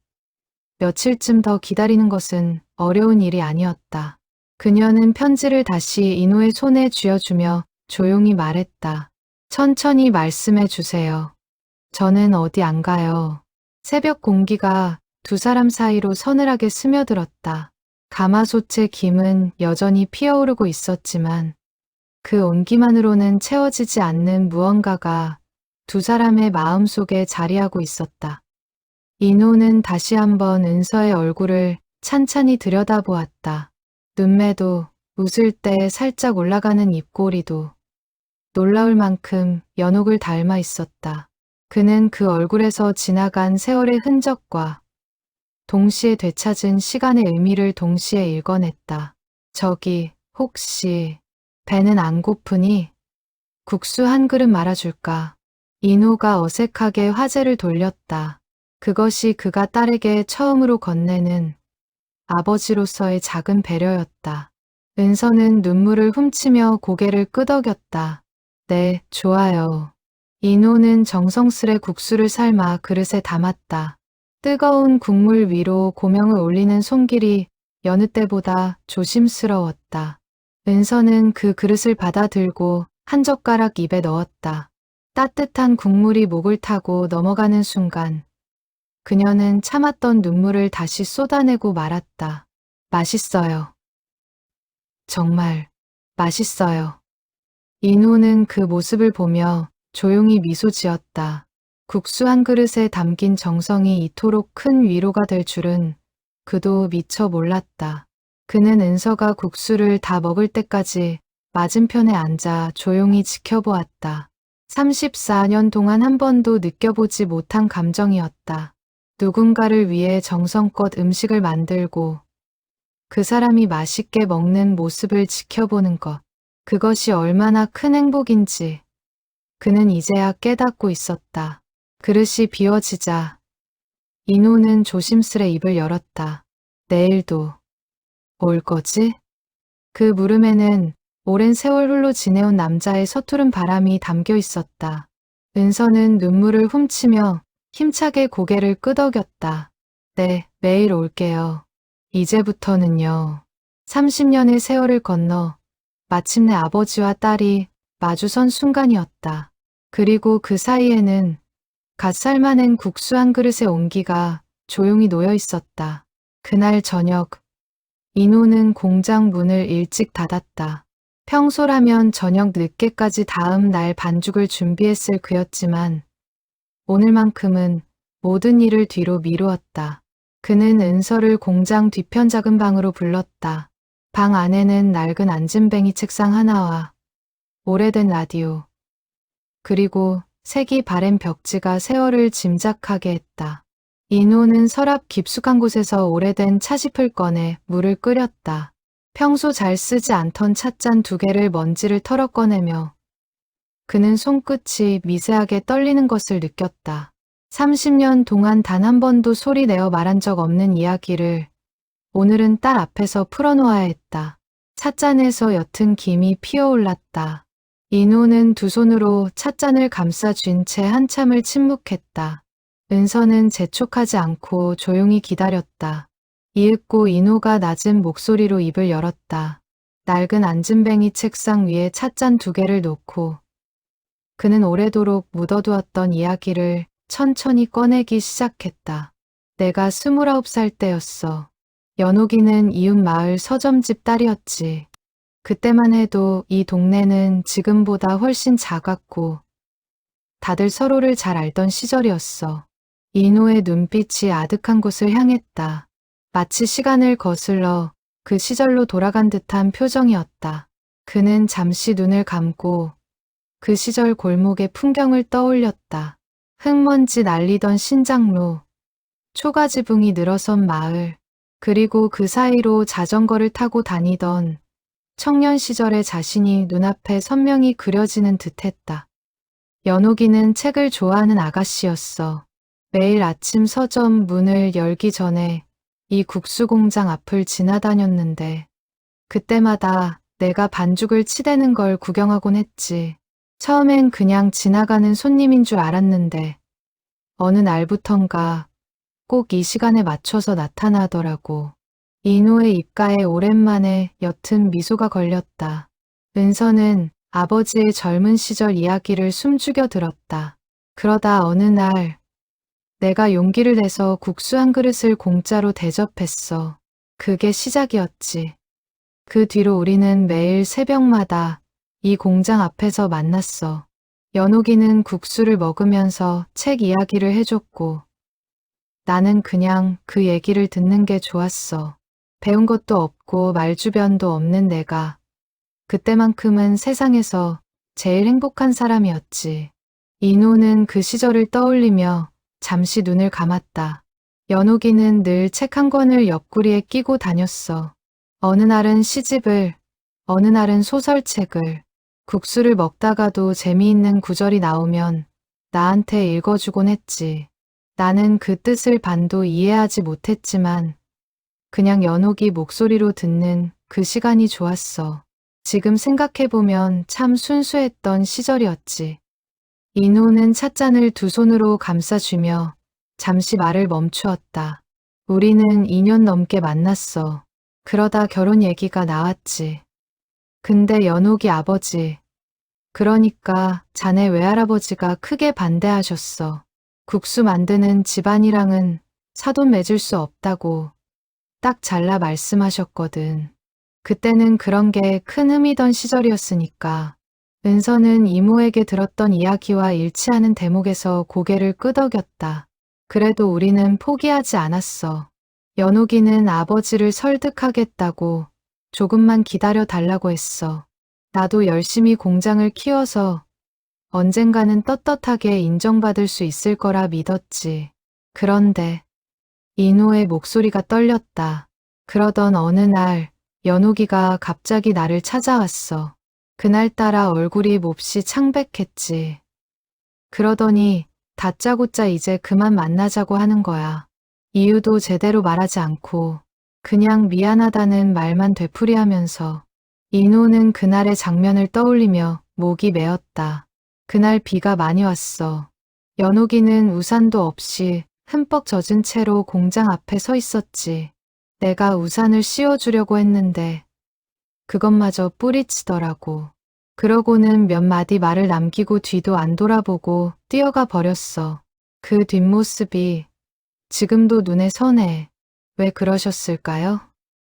며칠쯤 더 기다리는 것은 어려운 일이 아니었다. 그녀는 편지를 다시 인호의 손에 쥐어주며 조용히 말했다. 천천히 말씀해 주세요. 저는 어디 안 가요. 새벽 공기가 두 사람 사이로 서늘하게 스며들었다. 가마솥의 김은 여전히 피어오르고 있었지만 그 온기만으로는 채워지지 않는 무언가가 두 사람의 마음속에 자리하고 있었다. 인호는 다시 한번 은서의 얼굴을 찬찬히 들여다보았다. 눈매도 웃을 때 살짝 올라가는 입꼬리도 놀라울 만큼 연옥을 닮아 있었다. 그는 그 얼굴에서 지나간 세월의 흔적과 동시에 되찾은 시간의 의미를 동시에 읽어냈다. 저기 혹시 배는 안 고프니? 국수 한 그릇 말아줄까? 인호가 어색하게 화제를 돌렸다. 그것이 그가 딸에게 처음으로 건네는 아버지로서의 작은 배려였다. 은서는 눈물을 훔치며 고개를 끄덕였다. 네, 좋아요. 인호는 정성스레 국수를 삶아 그릇에 담았다. 뜨거운 국물 위로 고명을 올리는 손길이 여느 때보다 조심스러웠다. 은서는 그 그릇을 받아들고 한 젓가락 입에 넣었다. 따뜻한 국물이 목을 타고 넘어가는 순간 그녀는 참았던 눈물을 다시 쏟아내고 말았다. 맛있어요. 정말 맛있어요. 인호는 그 모습을 보며 조용히 미소 지었다. 국수 한 그릇에 담긴 정성이 이토록 큰 위로가 될 줄은 그도 미처 몰랐다. 그는 은서가 국수를 다 먹을 때까지 맞은편에 앉아 조용히 지켜보았다. 34년 동안 한 번도 느껴보지 못한 감정이었다. 누군가를 위해 정성껏 음식을 만들고 그 사람이 맛있게 먹는 모습을 지켜보는 것. 그것이 얼마나 큰 행복인지 그는 이제야 깨닫고 있었다. 그릇이 비워지자 인호는 조심스레 입을 열었다. 내일도 올 거지? 그 물음에는 오랜 세월 홀로 지내온 남자의 서투른 바람이 담겨 있었다. 은서는 눈물을 훔치며 힘차게 고개를 끄덕였다. 네, 매일 올게요. 이제부터는요. 30년의 세월을 건너 마침내 아버지와 딸이 마주선 순간이었다. 그리고 그 사이에는 갓 삶아낸 국수 한 그릇의 온기가 조용히 놓여 있었다. 그날 저녁, 인호는 공장 문을 일찍 닫았다. 평소라면 저녁 늦게까지 다음 날 반죽을 준비했을 그였지만 오늘만큼은 모든 일을 뒤로 미루었다. 그는 은서를 공장 뒤편 작은 방으로 불렀다. 방 안에는 낡은 앉은뱅이 책상 하나와 오래된 라디오, 그리고 색이 바랜 벽지가 세월을 짐작하게 했다. 인호는 서랍 깊숙한 곳에서 오래된 차짚을 꺼내 물을 끓였다. 평소 잘 쓰지 않던 찻잔 두 개를 먼지를 털어 꺼내며 그는 손끝이 미세하게 떨리는 것을 느꼈다. 30년 동안 단 한 번도 소리 내어 말한 적 없는 이야기를 오늘은 딸 앞에서 풀어놓아야 했다. 찻잔에서 옅은 김이 피어올랐다. 인호는 두 손으로 찻잔을 감싸 쥔 채 한참을 침묵했다. 은서는 재촉하지 않고 조용히 기다렸다. 이윽고 인호가 낮은 목소리로 입을 열었다. 낡은 안진뱅이 책상 위에 찻잔 2개를 놓고 그는 오래도록 묻어두었던 이야기를 천천히 꺼내기 시작했다. 내가 29살 때였어. 연옥이는 이웃 마을 서점집 딸이었지. 그때만 해도 이 동네는 지금보다 훨씬 작았고 다들 서로를 잘 알던 시절이었어. 인호의 눈빛이 아득한 곳을 향했다. 마치 시간을 거슬러 그 시절로 돌아간 듯한 표정이었다. 그는 잠시 눈을 감고 그 시절 골목의 풍경을 떠올렸다. 흙먼지 날리던 신장로, 초가지붕이 늘어선 마을, 그리고 그 사이로 자전거를 타고 다니던 청년 시절의 자신이 눈앞에 선명히 그려지는 듯했다. 연옥이는 책을 좋아하는 아가씨였어. 매일 아침 서점 문을 열기 전에 이 국수 공장 앞을 지나다녔는데 그때마다 내가 반죽을 치대는 걸 구경하곤 했지. 처음엔 그냥 지나가는 손님인 줄 알았는데 어느 날부턴가 꼭 이 시간에 맞춰서 나타나더라고. 인호의 입가에 오랜만에 옅은 미소가 걸렸다. 은서는 아버지의 젊은 시절 이야기를 숨죽여 들었다. 그러다 어느 날 내가 용기를 내서 국수 한 그릇을 공짜로 대접했어. 그게 시작이었지. 그 뒤로 우리는 매일 새벽마다 이 공장 앞에서 만났어. 연옥이는 국수를 먹으면서 책 이야기를 해줬고 나는 그냥 그 얘기를 듣는 게 좋았어. 배운 것도 없고 말주변도 없는 내가 그때만큼은 세상에서 제일 행복한 사람이었지. 인호는 그 시절을 떠올리며 잠시 눈을 감았다. 연옥이는 늘 책 한 권을 옆구리에 끼고 다녔어. 어느 날은 시집을, 어느 날은 소설책을, 국수를 먹다가도 재미있는 구절이 나오면 나한테 읽어주곤 했지. 나는 그 뜻을 반도 이해하지 못했지만 그냥 연옥이 목소리로 듣는 그 시간이 좋았어. 지금 생각해보면 참 순수했던 시절이었지. 인호는 찻잔을 두 손으로 감싸주며 잠시 말을 멈추었다. 우리는 2년 넘게 만났어. 그러다 결혼 얘기가 나왔지. 근데 연옥이 아버지, 그러니까 자네 외할아버지가 크게 반대하셨어. 국수 만드는 집안이랑은 사돈 맺을 수 없다고 딱 잘라 말씀하셨거든. 그때는 그런 게 큰 흠이던 시절이었으니까. 은서는 이모에게 들었던 이야기와 일치하는 대목에서 고개를 끄덕였다. 그래도 우리는 포기하지 않았어. 연옥이는 아버지를 설득하겠다고 조금만 기다려 달라고 했어. 나도 열심히 공장을 키워서 언젠가는 떳떳하게 인정받을 수 있을 거라 믿었지. 그런데 인호의 목소리가 떨렸다. 그러던 어느 날 연옥이가 갑자기 나를 찾아왔어. 그날따라 얼굴이 몹시 창백했지. 그러더니 다짜고짜 이제 그만 만나자고 하는 거야. 이유도 제대로 말하지 않고 그냥 미안하다는 말만 되풀이하면서. 인호는 그날의 장면을 떠올리며 목이 메었다. 그날 비가 많이 왔어. 연옥이는 우산도 없이 흠뻑 젖은 채로 공장 앞에 서 있었지. 내가 우산을 씌워주려고 했는데 그것마저 뿌리치더라고. 그러고는 몇 마디 말을 남기고 뒤도 안 돌아보고 뛰어가 버렸어. 그 뒷모습이 지금도 눈에 선해. 왜 그러셨을까요?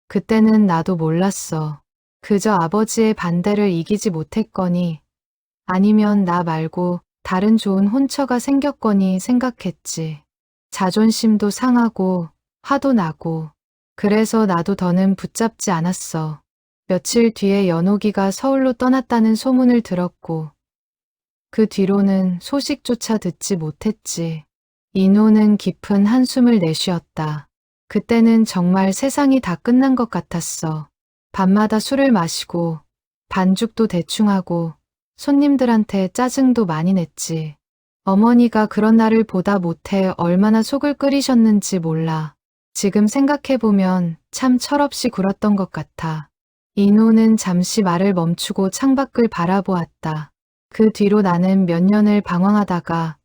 그때는 나도 몰랐어. 그저 아버지의 반대를 이기지 못했거니 아니면 나 말고 다른 좋은 혼처가 생겼거니 생각했지. 자존심도 상하고 화도 나고 그래서 나도 더는 붙잡지 않았어. 며칠 뒤에 연옥이가 서울로 떠났다는 소문을 들었고 그 뒤로는 소식조차 듣지 못했지. 인호는 깊은 한숨을 내쉬었다. 그때는 정말 세상이 다 끝난 것 같았어. 밤마다 술을 마시고 반죽도 대충 하고 손님들한테 짜증도 많이 냈지. 어머니가 그런 나를 보다 못해 얼마나 속을 끓이셨는지 몰라. 지금 생각해보면 참 철없이 굴었던 것 같아. 인호는 잠시 말을 멈추고 창밖을 바라보았다. 그 뒤로 나는 몇 년을 방황하다가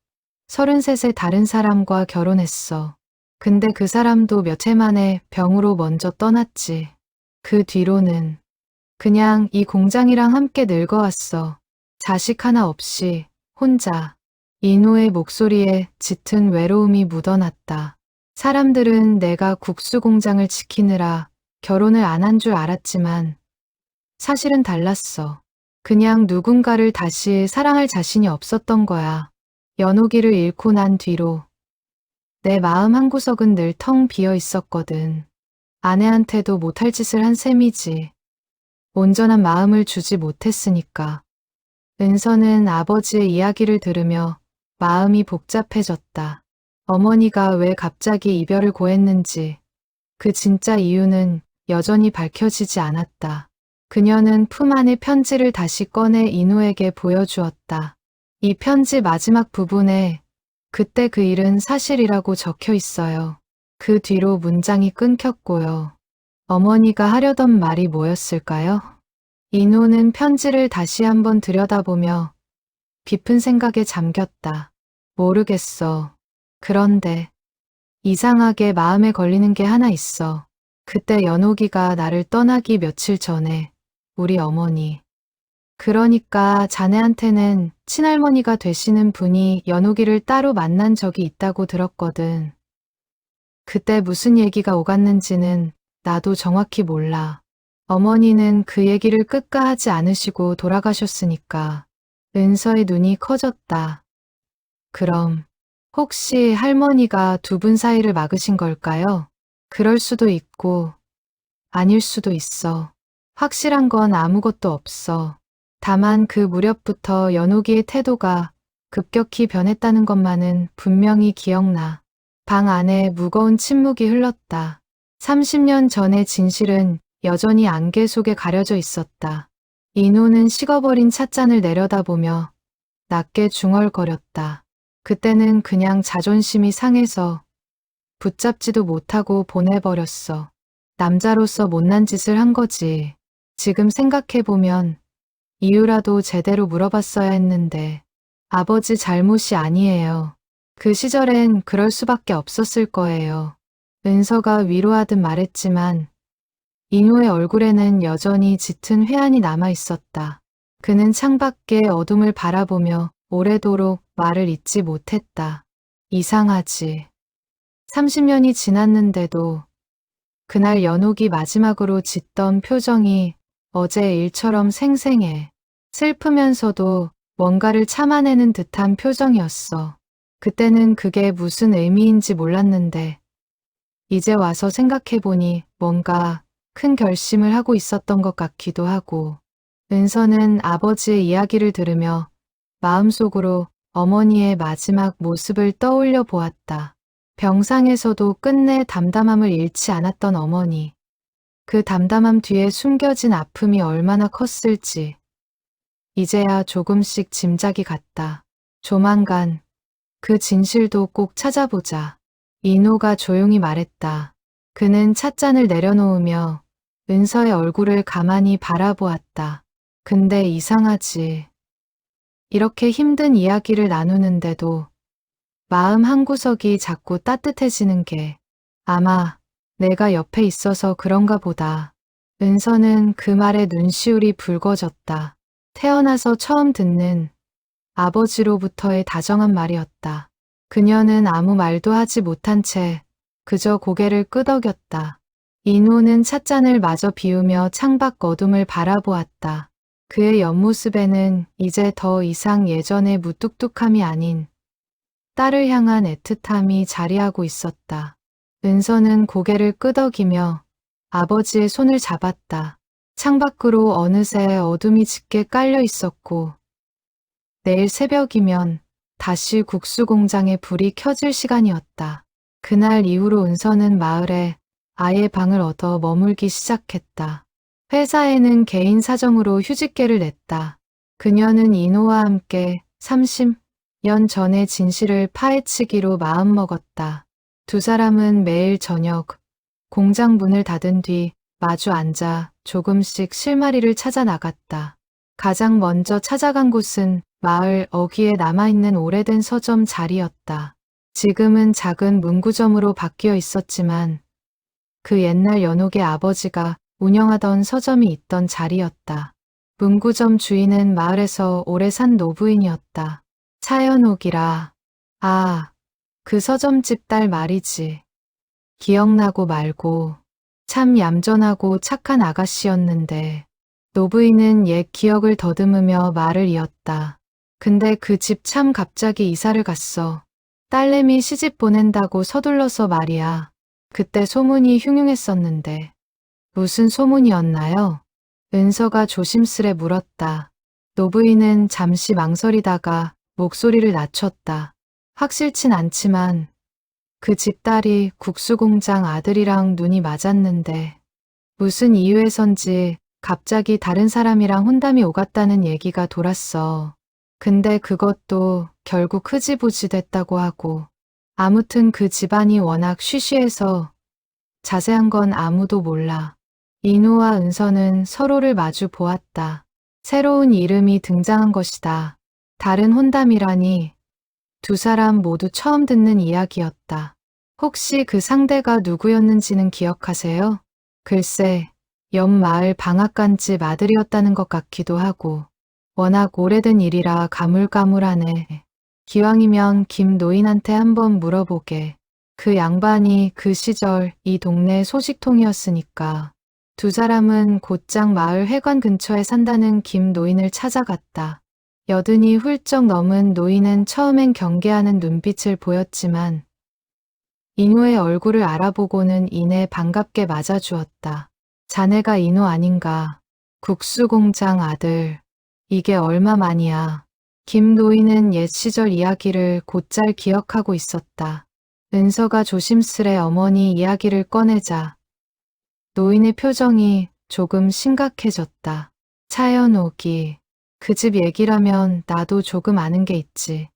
33세 다른 사람과 결혼했어. 근데 그 사람도 몇 해 만에 병으로 먼저 떠났지. 그 뒤로는 그냥 이 공장이랑 함께 늙어왔어. 자식 하나 없이 혼자. 인호의 목소리에 짙은 외로움이 묻어났다. 사람들은 내가 국수 공장을 지키느라 결혼을 안 한 줄 알았지만 사실은 달랐어. 그냥 누군가를 다시 사랑할 자신이 없었던 거야. 연옥이를 잃고 난 뒤로 내 마음 한구석은 늘 텅 비어 있었거든. 아내한테도 못할 짓을 한 셈이지. 온전한 마음을 주지 못했으니까. 은서는 아버지의 이야기를 들으며 마음이 복잡해졌다. 어머니가 왜 갑자기 이별을 고했는지 그 진짜 이유는 여전히 밝혀지지 않았다. 그녀는 품 안의 편지를 다시 꺼내 인호에게 보여주었다. 이 편지 마지막 부분에 그때 그 일은 사실이라고 적혀 있어요. 그 뒤로 문장이 끊겼고요. 어머니가 하려던 말이 뭐였을까요? 인호는 편지를 다시 한번 들여다보며 깊은 생각에 잠겼다. 모르겠어. 그런데 이상하게 마음에 걸리는 게 하나 있어. 그때 연옥이가 나를 떠나기 며칠 전에 우리 어머니. 그러니까 자네한테는 친할머니가 되시는 분이 연옥이를 따로 만난 적이 있다고 들었거든. 그때 무슨 얘기가 오갔는지는 나도 정확히 몰라. 어머니는 그 얘기를 끝까지 않으시고 돌아가셨으니까. 은서의 눈이 커졌다. 그럼 혹시 할머니가 두 분 사이를 막으신 걸까요? 그럴 수도 있고 아닐 수도 있어. 확실한 건 아무것도 없어. 다만 그 무렵부터 연옥이의 태도가 급격히 변했다는 것만은 분명히 기억나. 방 안에 무거운 침묵이 흘렀다. 30년 전의 진실은 여전히 안개 속에 가려져 있었다. 인호는 식어버린 찻잔을 내려다보며 낮게 중얼거렸다. 그때는 그냥 자존심이 상해서 붙잡지도 못하고 보내버렸어. 남자로서 못난 짓을 한 거지. 지금 생각해보면 이유라도 제대로 물어봤어야 했는데 아버지 잘못이 아니에요. 그 시절엔 그럴 수밖에 없었을 거예요. 은서가 위로하듯 말했지만 인호의 얼굴에는 여전히 짙은 회한이 남아 있었다. 그는 창밖의 어둠을 바라보며 오래도록 말을 잇지 못했다. 이상하지. 30년이 지났는데도 그날 연옥이 마지막으로 짓던 표정이 어제 일처럼 생생해. 슬프면서도 뭔가를 참아내는 듯한 표정이었어. 그때는 그게 무슨 의미인지 몰랐는데 이제 와서 생각해보니 뭔가 큰 결심을 하고 있었던 것 같기도 하고. 은서는 아버지의 이야기를 들으며 마음속으로 어머니의 마지막 모습을 떠올려 보았다. 병상에서도 끝내 담담함을 잃지 않았던 어머니. 그 담담함 뒤에 숨겨진 아픔이 얼마나 컸을지 이제야 조금씩 짐작이 갔다. 조만간 그 진실도 꼭 찾아보자. 인호가 조용히 말했다. 그는 찻잔을 내려놓으며 은서의 얼굴을 가만히 바라보았다. 근데 이상하지. 이렇게 힘든 이야기를 나누는데도 마음 한구석이 자꾸 따뜻해지는 게 아마 내가 옆에 있어서 그런가 보다. 은서는 그 말에 눈시울이 붉어졌다. 태어나서 처음 듣는 아버지로부터의 다정한 말이었다. 그녀는 아무 말도 하지 못한 채 그저 고개를 끄덕였다. 인호는 찻잔을 마저 비우며 창밖 어둠을 바라보았다. 그의 옆모습에는 이제 더 이상 예전의 무뚝뚝함이 아닌 딸을 향한 애틋함이 자리하고 있었다. 은서는 고개를 끄덕이며 아버지의 손을 잡았다. 창밖으로 어느새 어둠이 짙게 깔려 있었고 내일 새벽이면 다시 국수 공장에 불이 켜질 시간이었다. 그날 이후로 은서는 마을에 아예 방을 얻어 머물기 시작했다. 회사에는 개인 사정으로 휴직계를 냈다. 그녀는 인호와 함께 30년 전의 진실을 파헤치기로 마음먹었다. 두 사람은 매일 저녁 공장 문을 닫은 뒤 마주 앉아 조금씩 실마리를 찾아 나갔다. 가장 먼저 찾아간 곳은 마을 어귀에 남아있는 오래된 서점 자리였다. 지금은 작은 문구점으로 바뀌어 있었지만 그 옛날 연옥의 아버지가 운영하던 서점이 있던 자리였다. 문구점 주인은 마을에서 오래 산 노부인이었다. 차연옥이라. 아, 그 서점집 딸 말이지. 기억나고 말고 참 얌전하고 착한 아가씨였는데 노부인은 옛 기억을 더듬으며 말을 이었다. 근데 그 집 참 갑자기 이사를 갔어. 딸내미 시집 보낸다고 서둘러서 말이야. 그때 소문이 흉흉했었는데. 무슨 소문이었나요? 은서가 조심스레 물었다. 노부인은 잠시 망설이다가 목소리를 낮췄다. 확실진 않지만 그 집 딸이 국수공장 아들이랑 눈이 맞았는데 무슨 이유에선지 갑자기 다른 사람이랑 혼담이 오갔다는 얘기가 돌았어. 근데 그것도 결국 흐지부지 됐다고 하고 아무튼 그 집안이 워낙 쉬쉬해서 자세한 건 아무도 몰라. 인호와 은서는 서로를 마주 보았다. 새로운 이름이 등장한 것이다. 다른 혼담이라니 두 사람 모두 처음 듣는 이야기였다. 혹시 그 상대가 누구였는지는 기억하세요? 글쎄, 옆 마을 방앗간집 아들이었다는 것 같기도 하고 워낙 오래된 일이라 가물가물하네. 기왕이면 김 노인한테 한번 물어보게. 그 양반이 그 시절 이 동네 소식통이었으니까. 두 사람은 곧장 마을 회관 근처에 산다는 김 노인을 찾아갔다. 여든이 훌쩍 넘은 노인은 처음엔 경계하는 눈빛을 보였지만 인호의 얼굴을 알아보고는 이내 반갑게 맞아주었다. 자네가 인호 아닌가. 국수공장 아들. 이게 얼마만이야. 김 노인은 옛 시절 이야기를 곧잘 기억하고 있었다. 은서가 조심스레 어머니 이야기를 꺼내자 노인의 표정이 조금 심각해졌다. 차연옥이 그 집 얘기라면 나도 조금 아는 게 있지.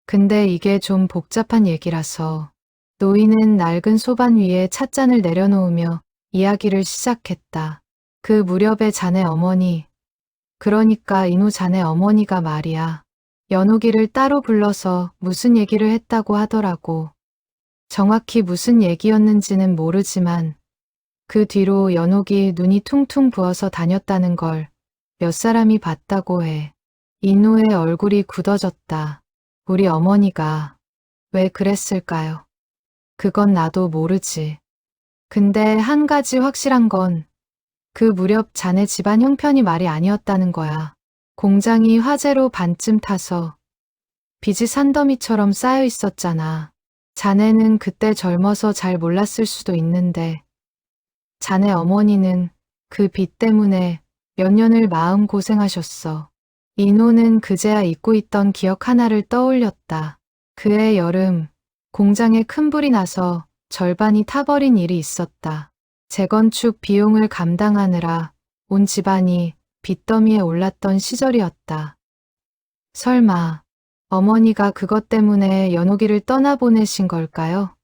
근데 이게 좀 복잡한 얘기라서. 노인은 낡은 소반 위에 찻잔을 내려놓으며 이야기를 시작했다. 그 무렵에 자네 어머니, 그러니까 인호 자네 어머니가 말이야. 연옥이를 따로 불러서 무슨 얘기를 했다고 하더라고. 정확히 무슨 얘기였는지는 모르지만 그 뒤로 연옥이 눈이 퉁퉁 부어서 다녔다는 걸 몇 사람이 봤다고 해. 인호의 얼굴이 굳어졌다. 우리 어머니가 왜 그랬을까요? 그건 나도 모르지. 근데 한 가지 확실한 건 그 무렵 자네 집안 형편이 말이 아니었다는 거야. 공장이 화재로 반쯤 타서 빚이 산더미처럼 쌓여 있었잖아. 자네는 그때 젊어서 잘 몰랐을 수도 있는데 자네 어머니는 그 빚 때문에 몇 년을 마음고생하셨어. 인호는 그제야 잊고 있던 기억 하나를 떠올렸다. 그해 여름 공장에 큰 불이 나서 절반이 타버린 일이 있었다. 재건축 비용을 감당하느라 온 집안이 빚더미에 올랐던 시절이었다. 설마 어머니가 그것 때문에 연옥이를 떠나보내신 걸까요?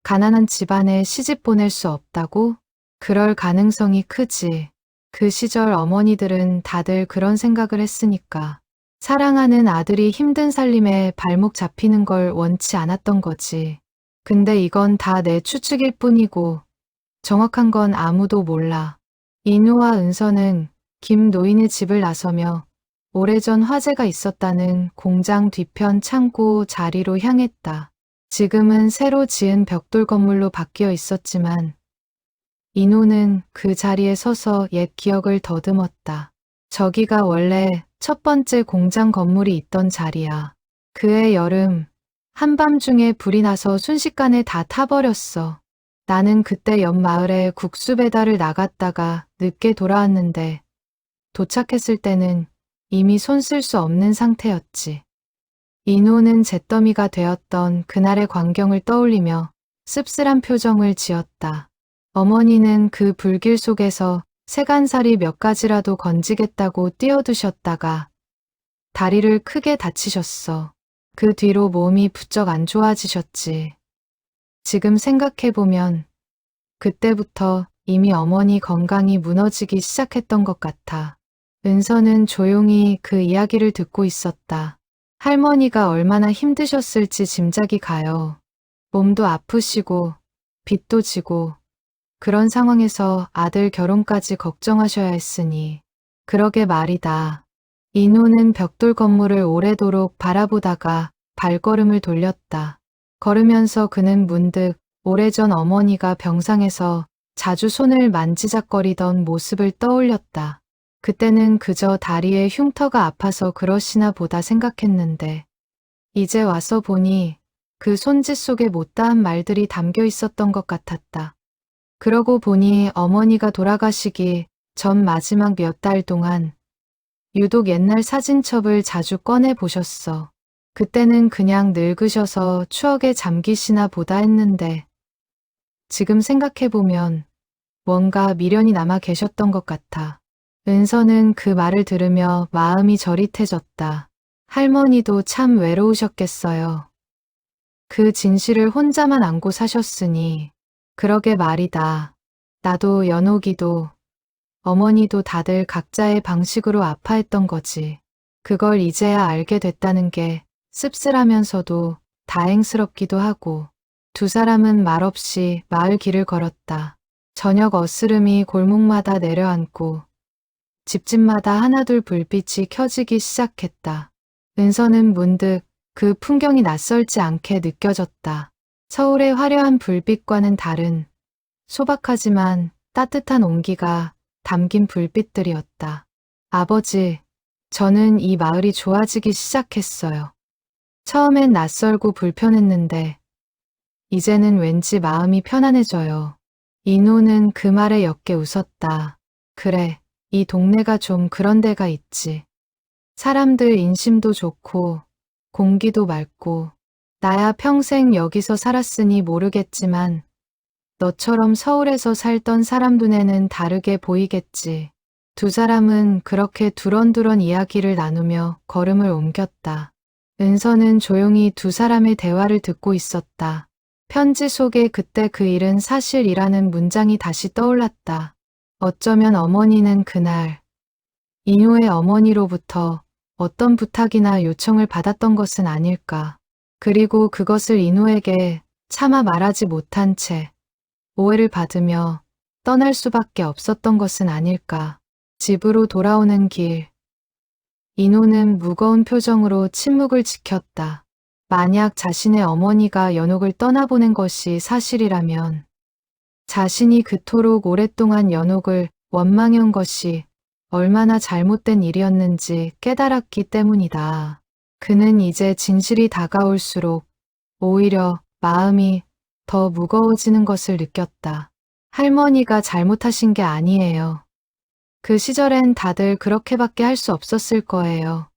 가난한 집안에 시집 보낼 수 없다고? 그럴 가능성이 크지. 그 시절 어머니들은 다들 그런 생각을 했으니까. 사랑하는 아들이 힘든 살림에 발목 잡히는 걸 원치 않았던 거지. 근데 이건 다 내 추측일 뿐이고 정확한 건 아무도 몰라. 인호와 은서는 김 노인의 집을 나서며 오래전 화재가 있었다는 공장 뒤편 창고 자리로 향했다. 지금은 새로 지은 벽돌 건물로 바뀌어 있었지만 인호는 그 자리에 서서 옛 기억을 더듬었다. 저기가 원래 첫 번째 공장 건물이 있던 자리야. 그해 여름 한밤중에 불이 나서 순식간에 다 타버렸어. 나는 그때 옆 마을에 국수 배달을 나갔다가 늦게 돌아왔는데 도착했을 때는 이미 손 쓸 수 없는 상태였지. 인호는 잿더미가 되었던 그날의 광경을 떠올리며 씁쓸한 표정을 지었다. 어머니는 그 불길 속에서 세간살이 몇 가지라도 건지겠다고 뛰어드셨다가 다리를 크게 다치셨어. 그 뒤로 몸이 부쩍 안 좋아지셨지. 지금 생각해보면 그때부터 이미 어머니 건강이 무너지기 시작했던 것 같아. 은서는 조용히 그 이야기를 듣고 있었다. 할머니가 얼마나 힘드셨을지 짐작이 가요. 몸도 아프시고 빚도 지고 그런 상황에서 아들 결혼까지 걱정하셔야 했으니. 그러게 말이다. 인호는 벽돌 건물을 오래도록 바라보다가 발걸음을 돌렸다. 걸으면서 그는 문득 오래전 어머니가 병상에서 자주 손을 만지작거리던 모습을 떠올렸다. 그때는 그저 다리에 흉터가 아파서 그러시나 보다 생각했는데 이제 와서 보니 그 손짓 속에 못다한 말들이 담겨 있었던 것 같았다. 그러고 보니 어머니가 돌아가시기 전 마지막 몇 달 동안 유독 옛날 사진첩을 자주 꺼내 보셨어. 그때는 그냥 늙으셔서 추억에 잠기시나 보다 했는데 지금 생각해보면 뭔가 미련이 남아 계셨던 것 같아. 은서는 그 말을 들으며 마음이 저릿해졌다. 할머니도 참 외로우셨겠어요. 그 진실을 혼자만 안고 사셨으니. 그러게 말이다. 나도 연옥이도 어머니도 다들 각자의 방식으로 아파했던 거지. 그걸 이제야 알게 됐다는 게 씁쓸하면서도 다행스럽기도 하고. 두 사람은 말없이 마을 길을 걸었다. 저녁 어스름이 골목마다 내려앉고 집집마다 하나둘 불빛이 켜지기 시작했다. 은서는 문득 그 풍경이 낯설지 않게 느껴졌다. 서울의 화려한 불빛과는 다른 소박하지만 따뜻한 온기가 담긴 불빛들이었다. 아버지, 저는 이 마을이 좋아지기 시작했어요. 처음엔 낯설고 불편했는데 이제는 왠지 마음이 편안해져요. 인호는 그 말에 옅게 웃었다. 그래, 이 동네가 좀 그런 데가 있지. 사람들 인심도 좋고 공기도 맑고 나야 평생 여기서 살았으니 모르겠지만 너처럼 서울에서 살던 사람 눈에는 다르게 보이겠지. 두 사람은 그렇게 두런두런 이야기를 나누며 걸음을 옮겼다. 은서는 조용히 두 사람의 대화를 듣고 있었다. 편지 속에 그때 그 일은 사실이라는 문장이 다시 떠올랐다. 어쩌면 어머니는 그날 인호의 어머니로부터 어떤 부탁이나 요청을 받았던 것은 아닐까. 그리고 그것을 인호에게 차마 말하지 못한 채 오해를 받으며 떠날 수밖에 없었던 것은 아닐까. 집으로 돌아오는 길. 인호는 무거운 표정으로 침묵을 지켰다. 만약 자신의 어머니가 연옥을 떠나보낸 것이 사실이라면 자신이 그토록 오랫동안 연옥을 원망해온 것이 얼마나 잘못된 일이었는지 깨달았기 때문이다. 그는 이제 진실이 다가올수록 오히려 마음이 더 무거워지는 것을 느꼈다. 할머니가 잘못하신 게 아니에요. 그 시절엔 다들 그렇게밖에 할 수 없었을 거예요.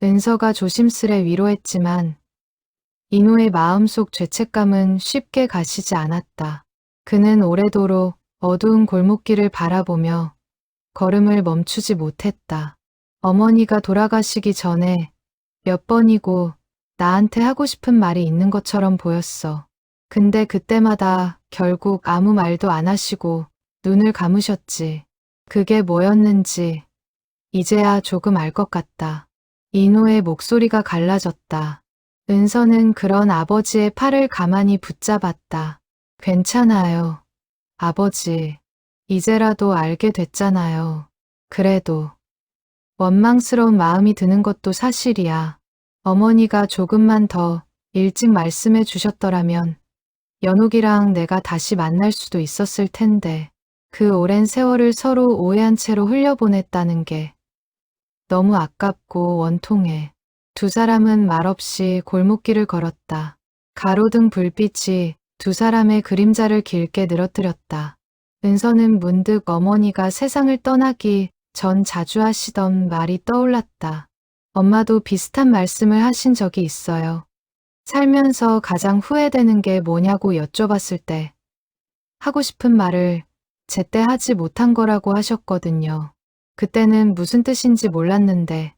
은서가 조심스레 위로했지만 인호의 마음속 죄책감은 쉽게 가시지 않았다. 그는 오래도록 어두운 골목길을 바라보며 걸음을 멈추지 못했다. 어머니가 돌아가시기 전에 몇 번이고 나한테 하고 싶은 말이 있는 것처럼 보였어. 근데 그때마다 결국 아무 말도 안 하시고 눈을 감으셨지. 그게 뭐였는지 이제야 조금 알 것 같다. 인호의 목소리가 갈라졌다. 은서는 그런 아버지의 팔을 가만히 붙잡았다. 괜찮아요. 아버지, 이제라도 알게 됐잖아요. 그래도 원망스러운 마음이 드는 것도 사실이야. 어머니가 조금만 더 일찍 말씀해 주셨더라면 연옥이랑 내가 다시 만날 수도 있었을 텐데 그 오랜 세월을 서로 오해한 채로 흘려보냈다는 게 너무 아깝고 원통해. 두 사람은 말없이 골목길을 걸었다. 가로등 불빛이 두 사람의 그림자를 길게 늘어뜨렸다. 은서는 문득 어머니가 세상을 떠나기 전 자주 하시던 말이 떠올랐다. 엄마도 비슷한 말씀을 하신 적이 있어요. 살면서 가장 후회되는 게 뭐냐고 여쭤봤을 때 하고 싶은 말을 제때 하지 못한 거라고 하셨거든요. 그때는 무슨 뜻인지 몰랐는데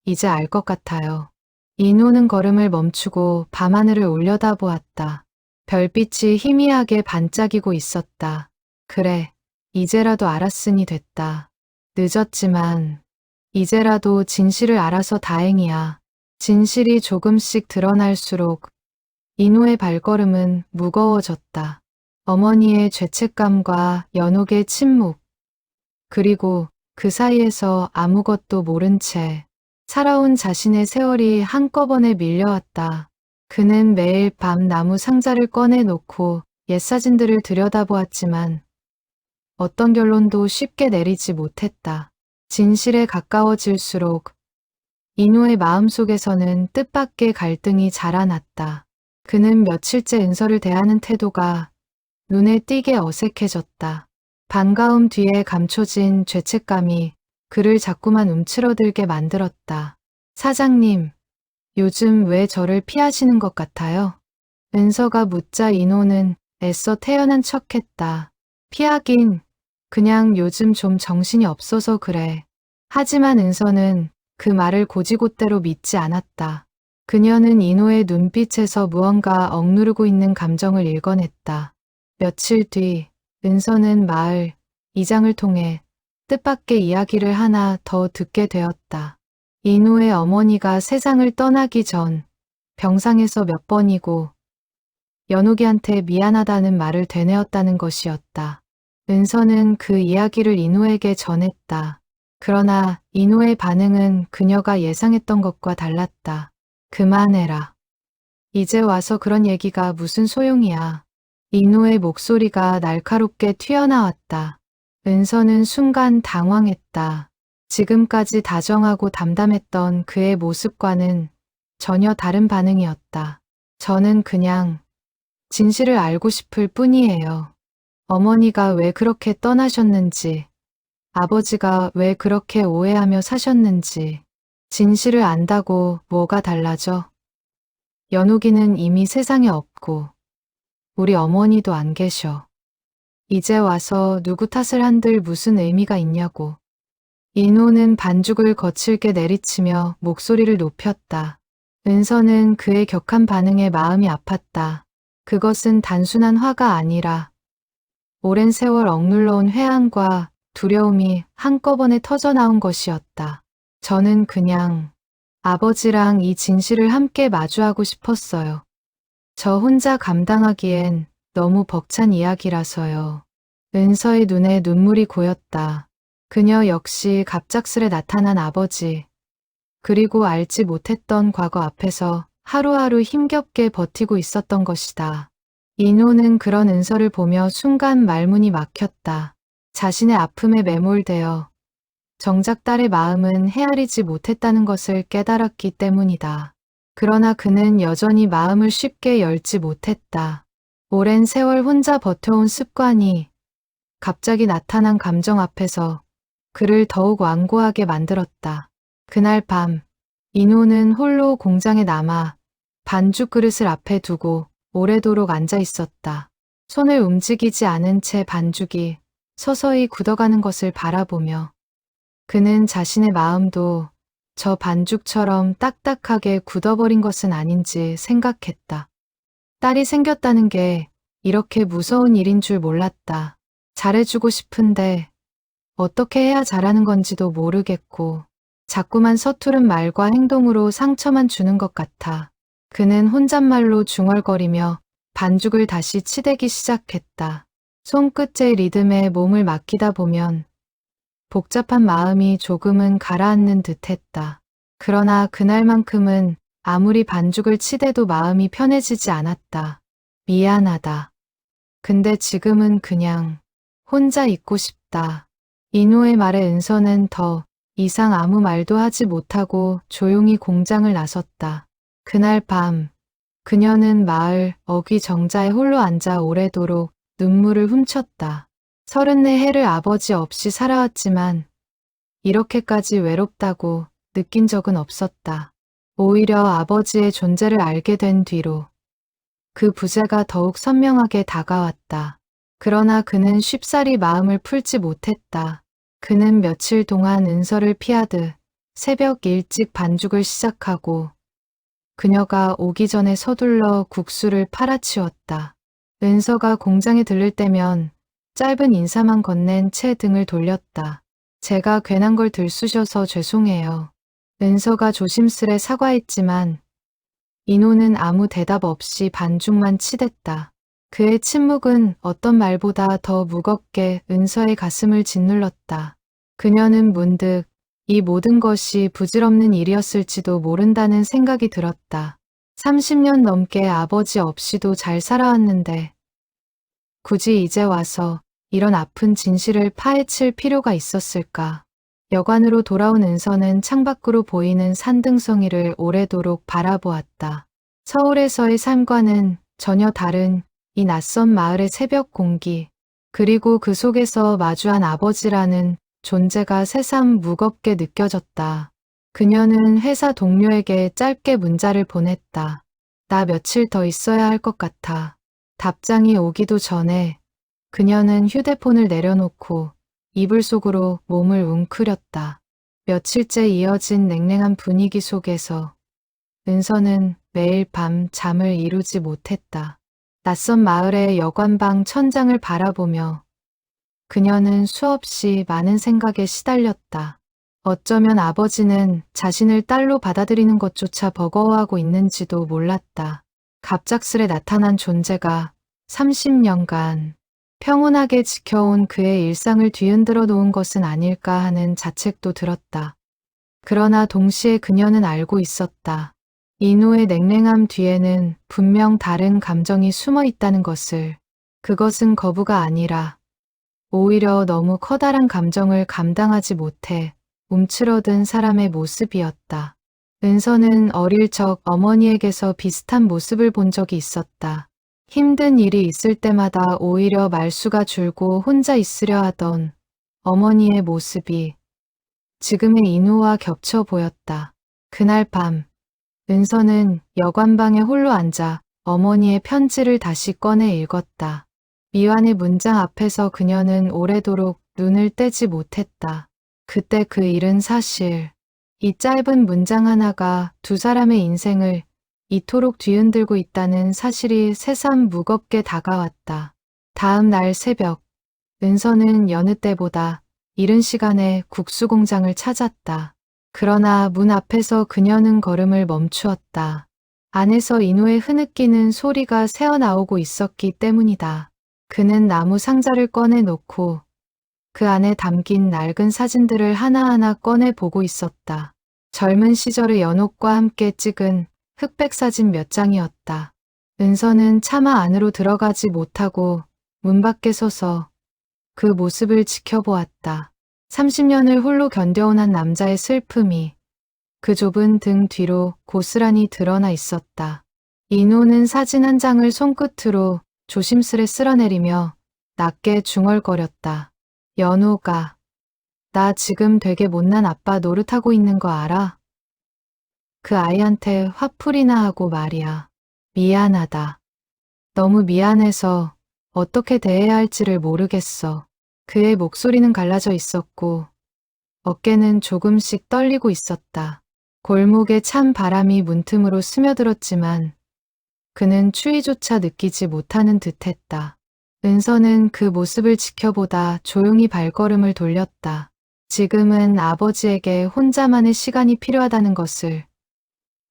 이제 알 것 같아요. 인호는 걸음을 멈추고 밤하늘을 올려다보았다. 별빛이 희미하게 반짝이고 있었다. 그래, 이제라도 알았으니 됐다. 늦었지만 이제라도 진실을 알아서 다행이야. 진실이 조금씩 드러날수록 인호의 발걸음은 무거워졌다. 어머니의 죄책감과 연옥의 침묵, 그리고 그 사이에서 아무것도 모른 채 살아온 자신의 세월이 한꺼번에 밀려왔다. 그는 매일 밤 나무 상자를 꺼내놓고 옛 사진들을 들여다보았지만 어떤 결론도 쉽게 내리지 못했다. 진실에 가까워질수록 인호의 마음속에서는 뜻밖의 갈등이 자라났다. 그는 며칠째 은서를 대하는 태도가 눈에 띄게 어색해졌다. 반가움 뒤에 감춰진 죄책감이 그를 자꾸만 움츠러들게 만들었다. 사장님, 요즘 왜 저를 피하시는 것 같아요? 은서가 묻자 인호는 애써 태연한 척했다. 피하긴, 그냥 요즘 좀 정신이 없어서 그래. 하지만 은서는 그 말을 곧이곧대로 믿지 않았다. 그녀는 인호의 눈빛에서 무언가 억누르고 있는 감정을 읽어냈다. 며칠 뒤 은서는 마을 이장을 통해 뜻밖의 이야기를 하나 더 듣게 되었다. 인호의 어머니가 세상을 떠나기 전 병상에서 몇 번이고 연옥이한테 미안하다는 말을 되뇌었다는 것이었다. 은서는 그 이야기를 인호에게 전했다. 그러나 인호의 반응은 그녀가 예상했던 것과 달랐다. 그만해라. 이제 와서 그런 얘기가 무슨 소용이야. 인호의 목소리가 날카롭게 튀어나왔다. 은서는 순간 당황했다. 지금까지 다정하고 담담했던 그의 모습과는 전혀 다른 반응이었다. 저는 그냥 진실을 알고 싶을 뿐이에요. 어머니가 왜 그렇게 떠나셨는지, 아버지가 왜 그렇게 오해하며 사셨는지, 진실을 안다고 뭐가 달라져? 연옥이는 이미 세상에 없고 우리 어머니도 안 계셔. 이제 와서 누구 탓을 한들 무슨 의미가 있냐고. 인호는 반죽을 거칠게 내리치며 목소리를 높였다. 은서는 그의 격한 반응에 마음이 아팠다. 그것은 단순한 화가 아니라 오랜 세월 억눌러온 회한과 두려움이 한꺼번에 터져나온 것이었다. 저는 그냥 아버지랑 이 진실을 함께 마주하고 싶었어요. 저 혼자 감당하기엔 너무 벅찬 이야기라서요. 은서의 눈에 눈물이 고였다. 그녀 역시 갑작스레 나타난 아버지, 그리고 알지 못했던 과거 앞에서 하루하루 힘겹게 버티고 있었던 것이다. 인호는 그런 은서를 보며 순간 말문이 막혔다. 자신의 아픔에 매몰되어 정작 딸의 마음은 헤아리지 못했다는 것을 깨달았기 때문이다. 그러나 그는 여전히 마음을 쉽게 열지 못했다. 오랜 세월 혼자 버텨온 습관이 갑자기 나타난 감정 앞에서 그를 더욱 완고하게 만들었다. 그날 밤, 인호는 홀로 공장에 남아 반죽 그릇을 앞에 두고 오래도록 앉아 있었다. 손을 움직이지 않은 채 반죽이 서서히 굳어가는 것을 바라보며 그는 자신의 마음도 저 반죽처럼 딱딱하게 굳어버린 것은 아닌지 생각했다. 딸이 생겼다는 게 이렇게 무서운 일인 줄 몰랐다. 잘해주고 싶은데 어떻게 해야 잘하는 건지도 모르겠고 자꾸만 서투른 말과 행동으로 상처만 주는 것 같아. 그는 혼잣말로 중얼거리며 반죽을 다시 치대기 시작했다. 손끝의 리듬에 몸을 맡기다 보면 복잡한 마음이 조금은 가라앉는 듯했다. 그러나 그날만큼은 아무리 반죽을 치대도 마음이 편해지지 않았다. 미안하다. 근데 지금은 그냥 혼자 있고 싶다. 인호의 말에 은서는 더 이상 아무 말도 하지 못하고 조용히 공장을 나섰다. 그날 밤 그녀는 마을 어귀 정자에 홀로 앉아 오래도록 눈물을 훔쳤다. 34해를 아버지 없이 살아왔지만 이렇게까지 외롭다고 느낀 적은 없었다. 오히려 아버지의 존재를 알게 된 뒤로 그 부재가 더욱 선명하게 다가왔다. 그러나 그는 쉽사리 마음을 풀지 못했다. 그는 며칠 동안 은서를 피하듯 새벽 일찍 반죽을 시작하고 그녀가 오기 전에 서둘러 국수를 팔아치웠다. 은서가 공장에 들를 때면 짧은 인사만 건넨 채 등을 돌렸다. 제가 괜한 걸 들쑤셔서 죄송해요. 은서가 조심스레 사과했지만 인호는 아무 대답 없이 반죽만 치댔다. 그의 침묵은 어떤 말보다 더 무겁게 은서의 가슴을 짓눌렀다. 그녀는 문득 이 모든 것이 부질없는 일이었을지도 모른다는 생각이 들었다. 30년 넘게 아버지 없이도 잘 살아왔는데 굳이 이제 와서 이런 아픈 진실을 파헤칠 필요가 있었을까? 여관으로 돌아온 은서는 창밖으로 보이는 산등성이를 오래도록 바라보았다. 서울에서의 삶과는 전혀 다른 이 낯선 마을의 새벽 공기, 그리고 그 속에서 마주한 아버지라는 존재가 새삼 무겁게 느껴졌다. 그녀는 회사 동료에게 짧게 문자를 보냈다. 나 며칠 더 있어야 할 것 같아. 답장이 오기도 전에 그녀는 휴대폰을 내려놓고 이불 속으로 몸을 웅크렸다. 며칠째 이어진 냉랭한 분위기 속에서 은서는 매일 밤 잠을 이루지 못했다. 낯선 마을의 여관방 천장을 바라보며 그녀는 수없이 많은 생각에 시달렸다. 어쩌면 아버지는 자신을 딸로 받아들이는 것조차 버거워하고 있는지도 몰랐다. 갑작스레 나타난 존재가 30년간 평온하게 지켜온 그의 일상을 뒤흔들어 놓은 것은 아닐까 하는 자책도 들었다. 그러나 동시에 그녀는 알고 있었다. 인호의 냉랭함 뒤에는 분명 다른 감정이 숨어 있다는 것을. 그것은 거부가 아니라 오히려 너무 커다란 감정을 감당하지 못해 움츠러든 사람의 모습이었다. 은서는 어릴 적 어머니에게서 비슷한 모습을 본 적이 있었다. 힘든 일이 있을 때마다 오히려 말수가 줄고 혼자 있으려 하던 어머니의 모습이 지금의 인호와 겹쳐 보였다. 그날 밤, 은서는 여관방에 홀로 앉아 어머니의 편지를 다시 꺼내 읽었다. 미완의 문장 앞에서 그녀는 오래도록 눈을 떼지 못했다. 그때 그 일은 사실, 이 짧은 문장 하나가 두 사람의 인생을 이토록 뒤흔들고 있다는 사실이 새삼 무겁게 다가왔다. 다음 날 새벽, 은서는 여느 때보다 이른 시간에 국수 공장을 찾았다. 그러나 문 앞에서 그녀는 걸음을 멈추었다. 안에서 인호의 흐느끼는 소리가 새어나오고 있었기 때문이다. 그는 나무 상자를 꺼내 놓고 그 안에 담긴 낡은 사진들을 하나하나 꺼내 보고 있었다. 젊은 시절의 연옥과 함께 찍은 흑백 사진 몇 장이었다. 은서는 차마 안으로 들어가지 못하고 문 밖에 서서 그 모습을 지켜보았다. 30년을 홀로 견뎌온 한 남자의 슬픔이 그 좁은 등 뒤로 고스란히 드러나 있었다. 인호는 사진 한 장을 손끝으로 조심스레 쓸어내리며 낮게 중얼거렸다. 연호가, 나 지금 되게 못난 아빠 노릇하고 있는 거 알아? 그 아이한테 화풀이나 하고 말이야. 미안하다. 너무 미안해서 어떻게 대해야 할지를 모르겠어. 그의 목소리는 갈라져 있었고 어깨는 조금씩 떨리고 있었다. 골목에 찬 바람이 문틈으로 스며들었지만 그는 추위조차 느끼지 못하는 듯했다. 은서는 그 모습을 지켜보다 조용히 발걸음을 돌렸다. 지금은 아버지에게 혼자만의 시간이 필요하다는 것을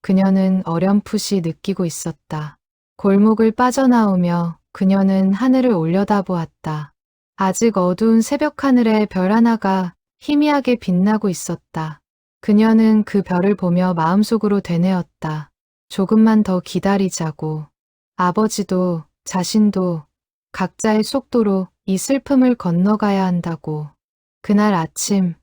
그녀는 어렴풋이 느끼고 있었다. 골목을 빠져나오며 그녀는 하늘을 올려다보았다. 아직 어두운 새벽 하늘에 별 하나가 희미하게 빛나고 있었다. 그녀는 그 별을 보며 마음속으로 되뇌었다. 조금만 더 기다리자고. 아버지도 자신도 각자의 속도로 이 슬픔을 건너가야 한다고. 그날 아침,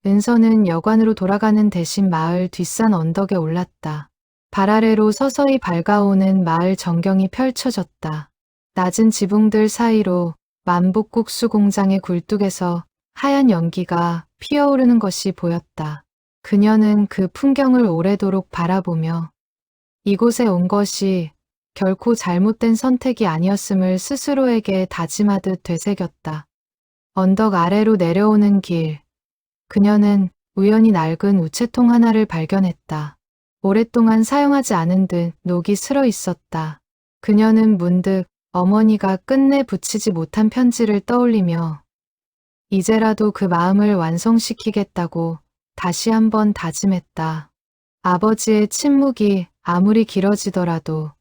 은서는 여관으로 돌아가는 대신 마을 뒷산 언덕에 올랐다. 발 아래로 서서히 밝아오는 마을 전경이 펼쳐졌다. 낮은 지붕들 사이로 만복국수 공장의 굴뚝에서 하얀 연기가 피어오르는 것이 보였다. 그녀는 그 풍경을 오래도록 바라보며 이곳에 온 것이 결코 잘못된 선택이 아니었음을 스스로에게 다짐하듯 되새겼다. 언덕 아래로 내려오는 길. 그녀는 우연히 낡은 우체통 하나를 발견했다. 오랫동안 사용하지 않은 듯 녹이 슬어 있었다. 그녀는 문득 어머니가 끝내 붙이지 못한 편지를 떠올리며 이제라도 그 마음을 완성시키겠다고 다시 한번 다짐했다. 아버지의 침묵이 아무리 길어지더라도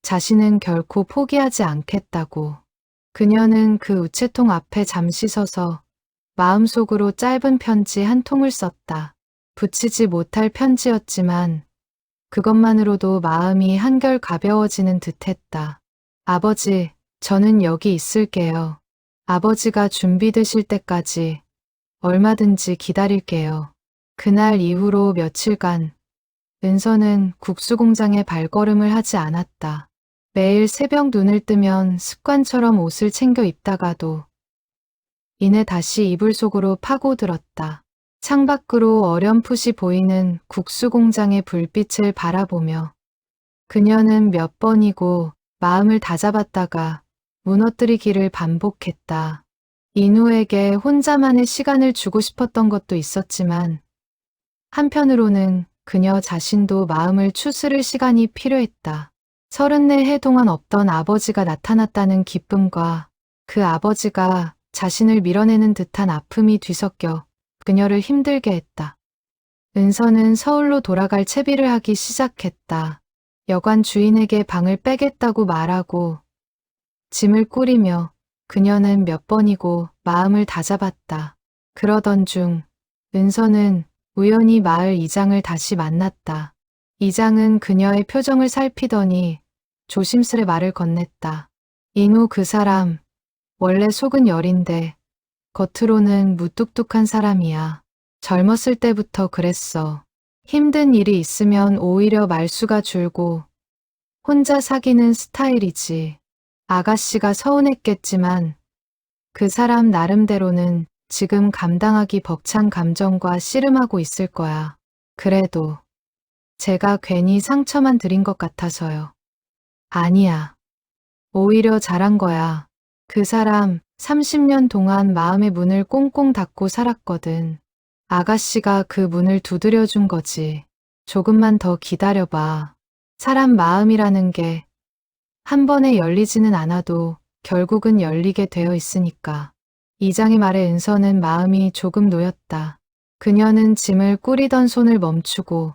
자신은 결코 포기하지 않겠다고. 그녀는 그 우체통 앞에 잠시 서서 마음속으로 짧은 편지 한 통을 썼다. 붙이지 못할 편지였지만 그것만으로도 마음이 한결 가벼워지는 듯했다. 아버지, 저는 여기 있을게요. 아버지가 준비되실 때까지 얼마든지 기다릴게요. 그날 이후로 며칠간 은서는 국수공장에 발걸음을 하지 않았다. 매일 새벽 눈을 뜨면 습관처럼 옷을 챙겨 입다가도 이내 다시 이불 속으로 파고들었다. 창밖으로 어렴풋이 보이는 국수공장의 불빛을 바라보며 그녀는 몇 번이고 마음을 다잡았다가 무너뜨리기를 반복했다. 인우에게 혼자만의 시간을 주고 싶었던 것도 있었지만 한편으로는 그녀 자신도 마음을 추스를 시간이 필요했다. 34해 동안 없던 아버지가 나타났다는 기쁨과 그 아버지가 자신을 밀어내는 듯한 아픔이 뒤섞여 그녀를 힘들게 했다. 은서는 서울로 돌아갈 채비를 하기 시작했다. 여관 주인에게 방을 빼겠다고 말하고 짐을 꾸리며 그녀는 몇 번이고 마음을 다잡았다. 그러던 중 은서는 우연히 마을 이장을 다시 만났다. 이장은 그녀의 표정을 살피더니 조심스레 말을 건넸다. 인우 그 사람 원래 속은 여린데 겉으로는 무뚝뚝한 사람이야. 젊었을 때부터 그랬어. 힘든 일이 있으면 오히려 말수가 줄고 혼자 사귀는 스타일이지. 아가씨가 서운했겠지만 그 사람 나름대로는 지금 감당하기 벅찬 감정과 씨름하고 있을 거야. 그래도 제가 괜히 상처만 드린 것 같아서요. 아니야. 오히려 잘한 거야. 그 사람 30년 동안 마음의 문을 꽁꽁 닫고 살았거든. 아가씨가 그 문을 두드려준 거지. 조금만 더 기다려봐. 사람 마음이라는 게 한 번에 열리지는 않아도 결국은 열리게 되어 있으니까. 이장의 말에 은서는 마음이 조금 놓였다. 그녀는 짐을 꾸리던 손을 멈추고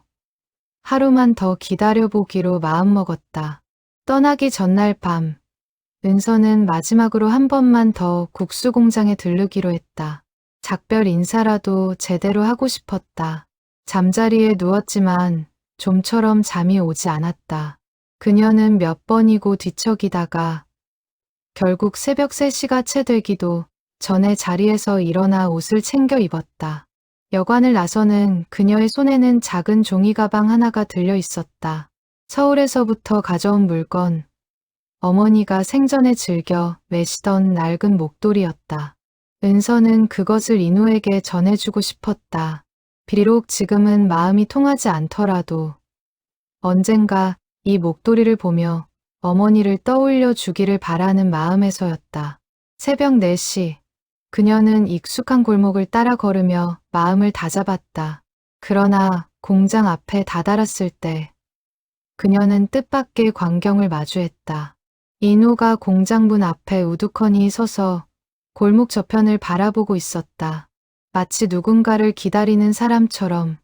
하루만 더 기다려보기로 마음먹었다. 떠나기 전날 밤, 은서는 마지막으로 한 번만 더 국수공장에 들르기로 했다. 작별 인사라도 제대로 하고 싶었다. 잠자리에 누웠지만 좀처럼 잠이 오지 않았다. 그녀는 몇 번이고 뒤척이다가 결국 새벽 3시가 채 되기도 전에 자리에서 일어나 옷을 챙겨 입었다. 여관을 나서는 그녀의 손에는 작은 종이 가방 하나가 들려 있었다. 서울에서부터 가져온 물건, 어머니가 생전에 즐겨 매시던 낡은 목도리였다. 은서는 그것을 인우에게 전해주고 싶었다. 비록 지금은 마음이 통하지 않더라도 언젠가 이 목도리를 보며 어머니를 떠올려 주기를 바라는 마음에서였다. 새벽 4시, 그녀는 익숙한 골목을 따라 걸으며 마음을 다잡았다. 그러나 공장 앞에 다다랐을 때 그녀는 뜻밖의 광경을 마주했다. 인우가 공장 문 앞에 우두커니 서서 골목 저편을 바라보고 있었다. 마치 누군가를 기다리는 사람처럼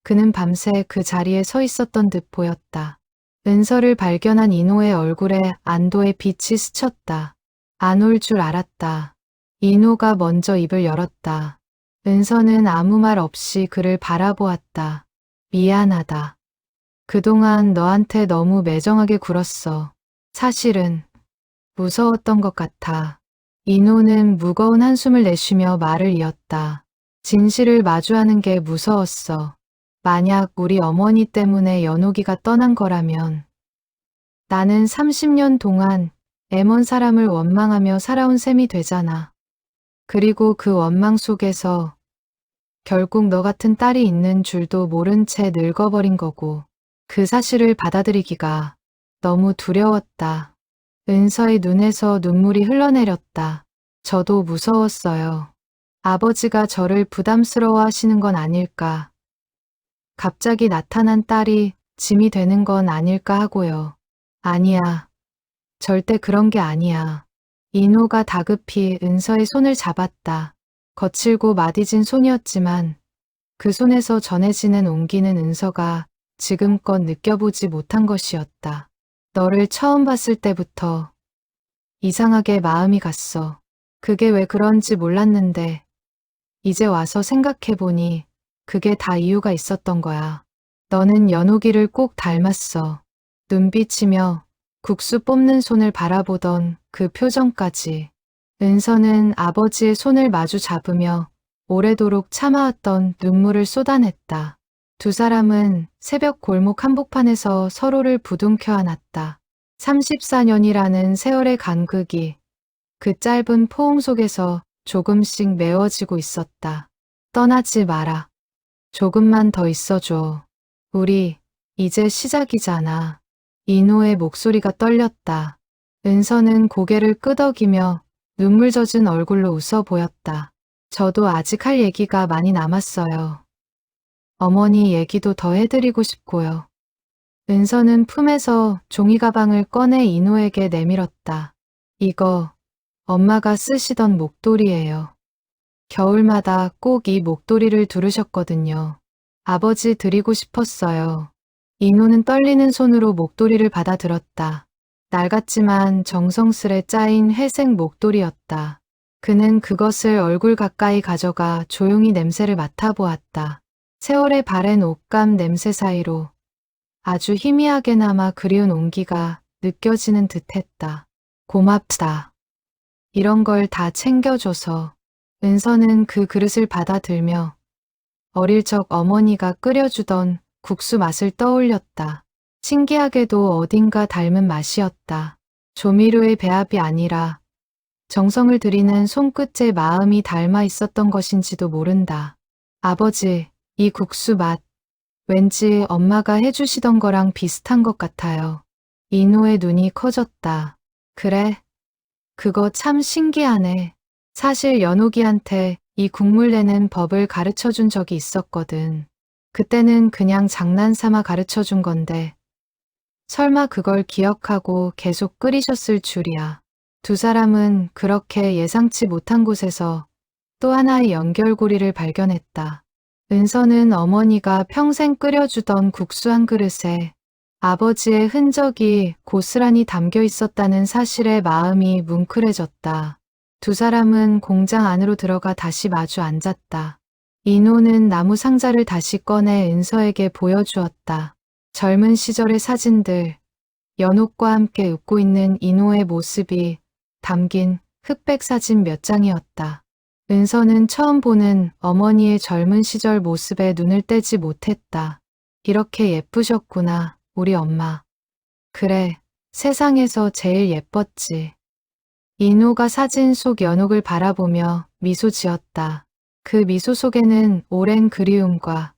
그는 밤새 그 자리에 서 있었던 듯 보였다. 은서를 발견한 인호의 얼굴에 안도의 빛이 스쳤다. 안 올 줄 알았다. 인호가 먼저 입을 열었다. 은서는 아무 말 없이 그를 바라보았다. 미안하다. 그동안 너한테 너무 매정하게 굴었어. 사실은 무서웠던 것 같아. 인호는 무거운 한숨을 내쉬며 말을 이었다. 진실을 마주하는 게 무서웠어. 만약 우리 어머니 때문에 연옥이가 떠난 거라면 나는 30년 동안 애먼 사람을 원망하며 살아온 셈이 되잖아. 그리고 그 원망 속에서 결국 너 같은 딸이 있는 줄도 모른 채 늙어버린 거고 그 사실을 받아들이기가 너무 두려웠다. 은서의 눈에서 눈물이 흘러내렸다. 저도 무서웠어요. 아버지가 저를 부담스러워 하시는 건 아닐까. 갑자기 나타난 딸이 짐이 되는 건 아닐까 하고요. 아니야. 절대 그런 게 아니야. 인호가 다급히 은서의 손을 잡았다. 거칠고 마디진 손이었지만 그 손에서 전해지는 온기는 은서가 지금껏 느껴보지 못한 것이었다. 너를 처음 봤을 때부터 이상하게 마음이 갔어. 그게 왜 그런지 몰랐는데 이제 와서 생각해보니 그게 다 이유가 있었던 거야. 너는 연옥이를 꼭 닮았어. 눈빛이며 국수 뽑는 손을 바라보던 그 표정까지. 은서는 아버지의 손을 마주 잡으며 오래도록 참아왔던 눈물을 쏟아냈다. 두 사람은 새벽 골목 한복판에서 서로를 부둥켜 안았다. 34년이라는 세월의 간극이 그 짧은 포옹 속에서 조금씩 메워지고 있었다. 떠나지 마라. 조금만 더 있어줘. 우리 이제 시작이잖아. 인호의 목소리가 떨렸다. 은서는 고개를 끄덕이며 눈물 젖은 얼굴로 웃어 보였다. 저도 아직 할 얘기가 많이 남았어요. 어머니 얘기도 더 해드리고 싶고요. 은서는 품에서 종이 가방을 꺼내 인호에게 내밀었다. 이거 엄마가 쓰시던 목도리예요. 겨울마다 꼭 이 목도리를 두르셨거든요. 아버지 드리고 싶었어요. 인호는 떨리는 손으로 목도리를 받아들었다. 낡았지만 정성스레 짜인 회색 목도리였다. 그는 그것을 얼굴 가까이 가져가 조용히 냄새를 맡아보았다. 세월의 바랜 옷감 냄새 사이로 아주 희미하게나마 그리운 온기가 느껴지는 듯했다. 고맙다. 이런 걸 다 챙겨줘서. 은서는 그 그릇을 받아들며 어릴 적 어머니가 끓여주던 국수 맛을 떠올렸다. 신기하게도 어딘가 닮은 맛이었다. 조미료의 배합이 아니라 정성을 들이는 손끝의 마음이 닮아 있었던 것인지도 모른다. 아버지, 이 국수 맛, 왠지 엄마가 해주시던 거랑 비슷한 것 같아요. 인호의 눈이 커졌다. 그래? 그거 참 신기하네. 사실 연옥이한테 이 국물 내는 법을 가르쳐준 적이 있었거든. 그때는 그냥 장난삼아 가르쳐준 건데 설마 그걸 기억하고 계속 끓이셨을 줄이야. 두 사람은 그렇게 예상치 못한 곳에서 또 하나의 연결고리를 발견했다. 은서는 어머니가 평생 끓여주던 국수 한 그릇에 아버지의 흔적이 고스란히 담겨 있었다는 사실에 마음이 뭉클해졌다. 두 사람은 공장 안으로 들어가 다시 마주 앉았다. 인호는 나무 상자를 다시 꺼내 은서에게 보여주었다. 젊은 시절의 사진들, 연옥과 함께 웃고 있는 인호의 모습이 담긴 흑백 사진 몇 장이었다. 은서는 처음 보는 어머니의 젊은 시절 모습에 눈을 떼지 못했다. 이렇게 예쁘셨구나, 우리 엄마. 그래, 세상에서 제일 예뻤지. 인호가 사진 속 연옥을 바라보며 미소 지었다. 그 미소 속에는 오랜 그리움과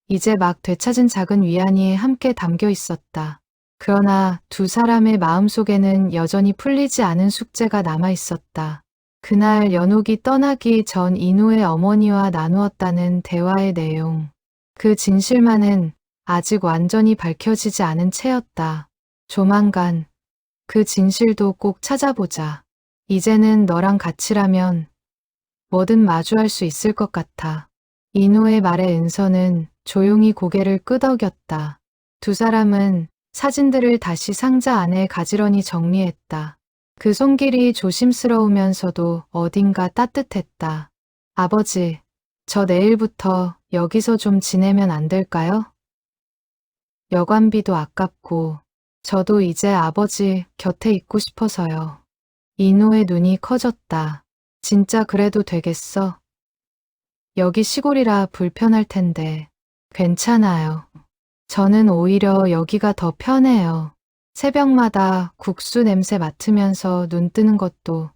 이제 막 되찾은 작은 위안이 함께 담겨 있었다. 그러나 두 사람의 마음속에는 여전히 풀리지 않은 숙제가 남아 있었다. 그날 연옥이 떠나기 전 인호의 어머니와 나누었다는 대화의 내용. 그 진실만은 아직 완전히 밝혀지지 않은 채였다. 조만간 그 진실도 꼭 찾아보자. 이제는 너랑 같이라면 뭐든 마주할 수 있을 것 같아. 인호의 말에 은서는 조용히 고개를 끄덕였다. 두 사람은 사진들을 다시 상자 안에 가지런히 정리했다. 그 손길이 조심스러우면서도 어딘가 따뜻했다. 아버지, 저 내일부터 여기서 좀 지내면 안 될까요? 여관비도 아깝고 저도 이제 아버지 곁에 있고 싶어서요. 인호의 눈이 커졌다. 진짜 그래도 되겠어? 여기 시골이라 불편할 텐데. 괜찮아요. 저는 오히려 여기가 더 편해요. 새벽마다 국수 냄새 맡으면서 눈 뜨는 것도